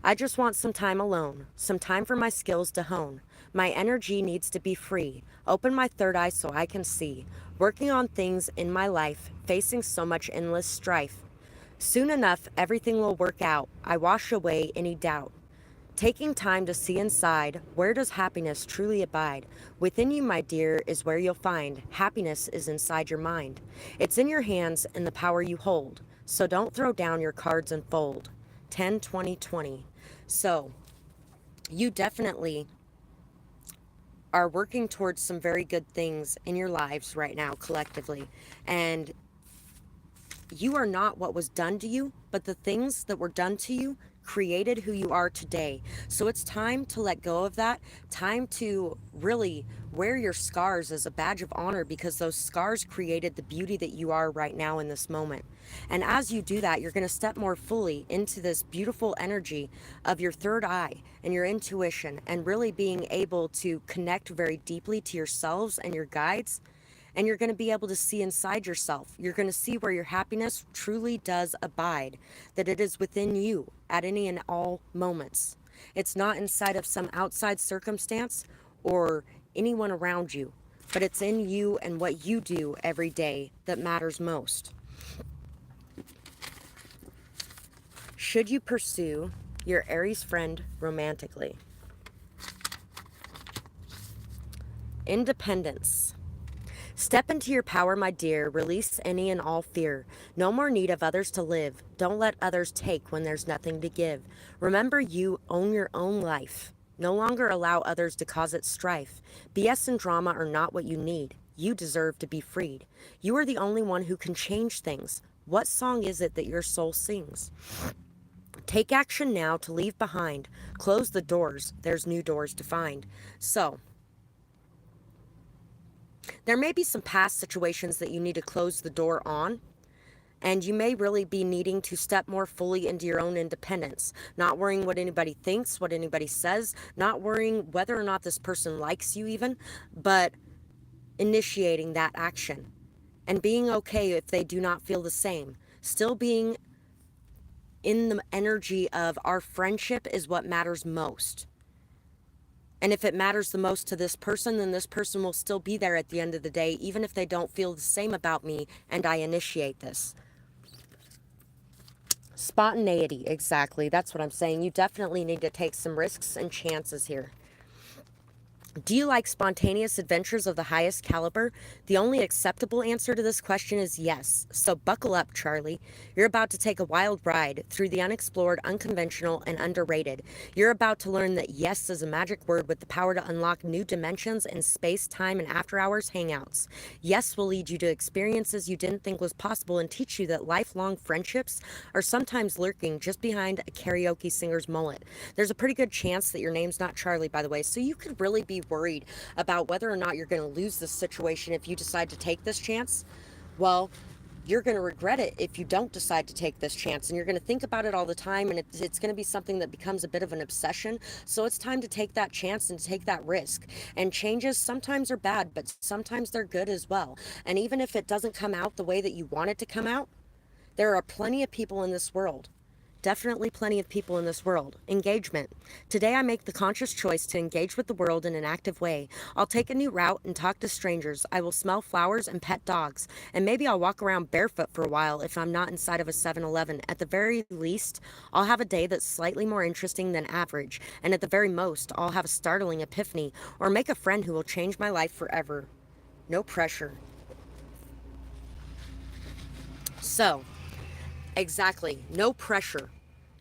I just want some time alone, some time for my skills to hone. My energy needs to be free. Open my third eye so I can see. Working on things in my life, facing so much endless strife. Soon enough, everything will work out. I wash away any doubt. Taking time to see inside, where does happiness truly abide? Within you, my dear, is where you'll find happiness is inside your mind. It's in your hands and the power you hold. So don't throw down your cards and fold. 10-20-20. So you definitely are working towards some very good things in your lives right now collectively. And you are not what was done to you, but the things that were done to you created who you are today. So it's time to let go of that. Time to really wear your scars as a badge of honor because those scars created the beauty that you are right now in this moment. And as you do that, you're going to step more fully into this beautiful energy of your third eye and your intuition and really being able to connect very deeply to yourselves and your guides. And you're going to be able to see inside yourself. You're going to see where your happiness truly does abide, that it is within you at any and all moments. It's not inside of some outside circumstance or anyone around you, but it's in you and what you do every day that matters most. Should you pursue your Aries friend romantically? Independence. Step into your power, my dear. Release any and all fear. No more need of others to live. Don't let others take when there's nothing to give. Remember, you own your own life. No longer allow others to cause it strife. BS and drama are not what you need. You deserve to be freed. You are the only one who can change things. What song is it that your soul sings? Take action now to leave behind. Close the doors. There's new doors to find. So, there may be some past situations that you need to close the door on, and you may really be needing to step more fully into your own independence, not worrying what anybody thinks, what anybody says, not worrying whether or not this person likes you even, but initiating that action and being okay if they do not feel the same. Still being in the energy of our friendship is what matters most. And if it matters the most to this person, then this person will still be there at the end of the day, even if they don't feel the same about me and I initiate this. Spontaneity, exactly. That's what I'm saying. You definitely need to take some risks and chances here. Do you like spontaneous adventures of the highest caliber? The only acceptable answer to this question is yes. So buckle up, Charlie. You're about to take a wild ride through the unexplored, unconventional, and underrated. You're about to learn that yes is a magic word with the power to unlock new dimensions in space, time, and after-hours hangouts. Yes will lead you to experiences you didn't think was possible and teach you that lifelong friendships are sometimes lurking just behind a karaoke singer's mullet. There's a pretty good chance that your name's not Charlie, by the way, so you could really be worried about whether or not you're going to lose this situation if you decide to take this chance. Well, you're going to regret it if you don't decide to take this chance, and you're going to think about it all the time, and it's going to be something that becomes a bit of an obsession. So it's time to take that chance and take that risk. And changes sometimes are bad, but sometimes they're good as well. And even if it doesn't come out the way that you want it to come out, there are plenty of people in this world. Definitely plenty of people in this world. Engagement. Today I make the conscious choice to engage with the world in an active way. I'll take a new route and talk to strangers. I will smell flowers and pet dogs. And maybe I'll walk around barefoot for a while if I'm not inside of a 7-Eleven. At the very least, I'll have a day that's slightly more interesting than average. And at the very most, I'll have a startling epiphany or make a friend who will change my life forever. No pressure. So, exactly, no pressure.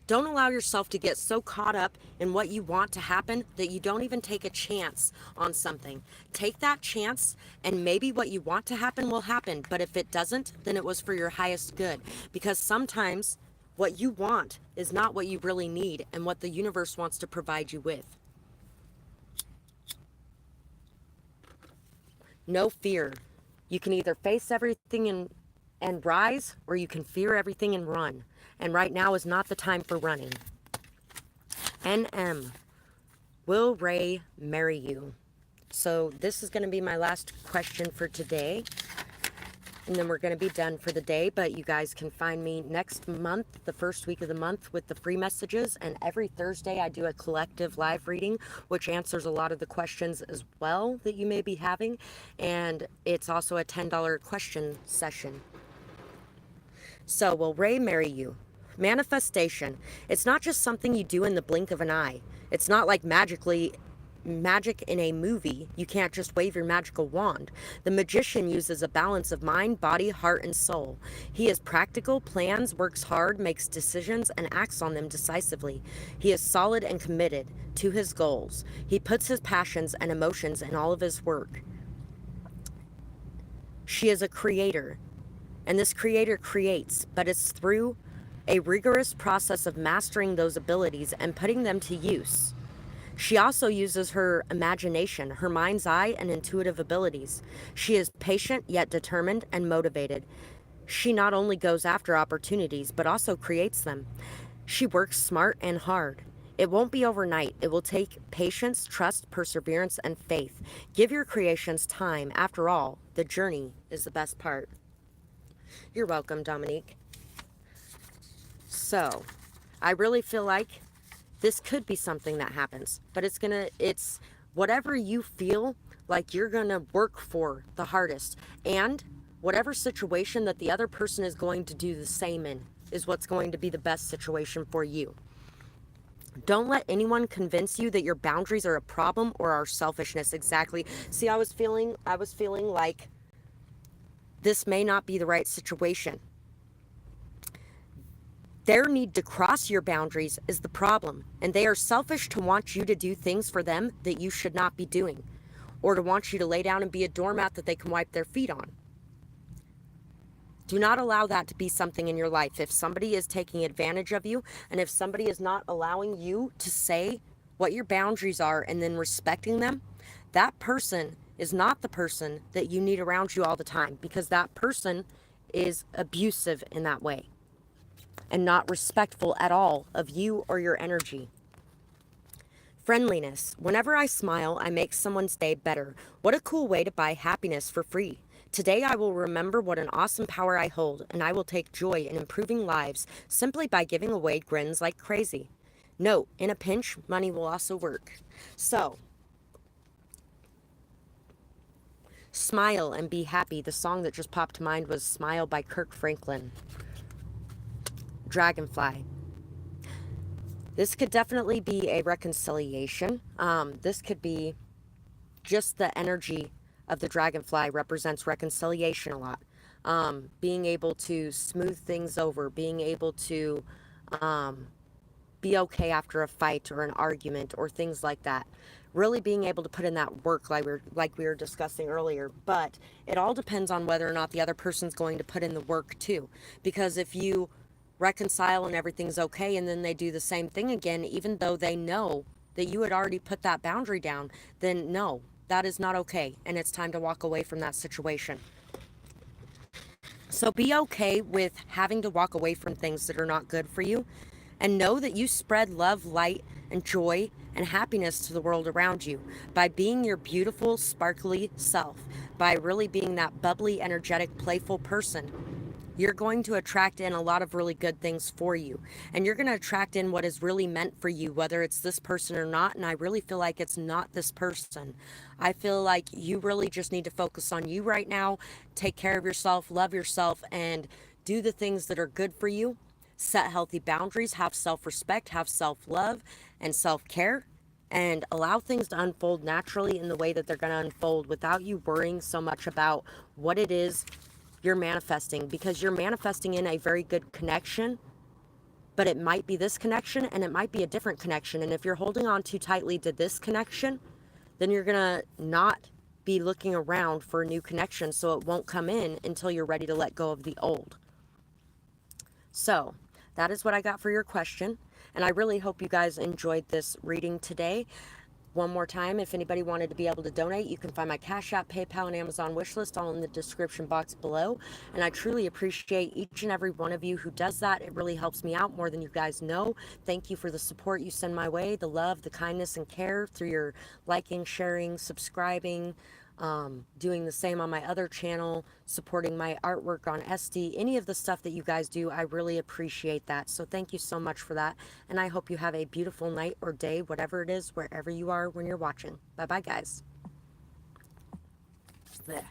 Don't allow yourself to get so caught up in what you want to happen that you don't even take a chance on something. Take that chance, and maybe what you want to happen will happen. But if it doesn't, then it was for your highest good. Because sometimes what you want is not what you really need and what the universe wants to provide you with. No fear. You can either face everything and rise, or you can fear everything and run. And right now is not the time for running. NM, will Ray marry you? So this is going to be my last question for today. And then we're going to be done for the day. But you guys can find me next month, the first week of the month, with the free messages. And every Thursday I do a collective live reading, which answers a lot of the questions as well that you may be having. And it's also a $10 question session. So, will Ray marry you? Manifestation. It's not just something you do in the blink of an eye. It's not like magic in a movie. You can't just wave your magical wand. The magician uses a balance of mind, body, heart, and soul. He is practical, plans, works hard, makes decisions, and acts on them decisively. He is solid and committed to his goals. He puts his passions and emotions in all of his work. She is a creator. And this creator creates, but it's through a rigorous process of mastering those abilities and putting them to use. She also uses her imagination, her mind's eye, and intuitive abilities. She is patient yet determined and motivated. She not only goes after opportunities, but also creates them. She works smart and hard. It won't be overnight. It will take patience, trust, perseverance, and faith. Give your creations time. After all, the journey is the best part. You're welcome, Dominique. So, I really feel like this could be something that happens, but it's whatever you feel like you're gonna work for the hardest, and whatever situation that the other person is going to do the same in is what's going to be the best situation for you. Don't let anyone convince you that your boundaries are a problem or are selfishness. Exactly. See, I was feeling like this may not be the right situation. Their need to cross your boundaries is the problem, and they are selfish to want you to do things for them that you should not be doing, or to want you to lay down and be a doormat that they can wipe their feet on. Do not allow that to be something in your life. If somebody is taking advantage of you, and if somebody is not allowing you to say what your boundaries are and then respecting them, that person is not the person that you need around you all the time, because that person is abusive in that way and not respectful at all of you or your energy. Friendliness. Whenever I smile, I make someone's day better. What a cool way to buy happiness for free. Today I will remember what an awesome power I hold, and I will take joy in improving lives simply by giving away grins like crazy. Note, in a pinch, money will also work. So, smile and be happy. The song that just popped to mind was Smile by Kirk Franklin. Dragonfly. This could definitely be a reconciliation. This could be just the energy of the dragonfly represents reconciliation a lot. Being able to smooth things over, being able to be okay after a fight or an argument or things like that. Really being able to put in that work like we were discussing earlier. But it all depends on whether or not the other person's going to put in the work too. Because if you reconcile and everything's okay and then they do the same thing again, even though they know that you had already put that boundary down, then no, that is not okay. And it's time to walk away from that situation. So be okay with having to walk away from things that are not good for you, and know that you spread love, light, and joy and happiness to the world around you by being your beautiful, sparkly self, by really being that bubbly, energetic, playful person. You're going to attract in a lot of really good things for you. And you're going to attract in what is really meant for you, whether it's this person or not. And I really feel like it's not this person. I feel like you really just need to focus on you right now, take care of yourself, love yourself, and do the things that are good for you. Set healthy boundaries, have self-respect, have self-love and self-care, and allow things to unfold naturally in the way that they're going to unfold without you worrying so much about what it is you're manifesting, because you're manifesting in a very good connection, but it might be this connection and it might be a different connection. And if you're holding on too tightly to this connection, then you're going to not be looking around for a new connection, so it won't come in until you're ready to let go of the old. So that is what I got for your question, and I really hope you guys enjoyed this reading today. One more time, if anybody wanted to be able to donate, you can find my Cash App, PayPal, and Amazon wish list all in the description box below. And I truly appreciate each and every one of you who does that. It really helps me out more than you guys know. Thank you for the support you send my way, the love, the kindness, and care through your liking, sharing, subscribing, doing the same on my other channel, supporting my artwork on esty, any of the stuff that you guys do. I really appreciate that. So thank you so much for that. And I hope you have a beautiful night or day, whatever it is, wherever you are when you're watching. Bye bye, guys. Blech.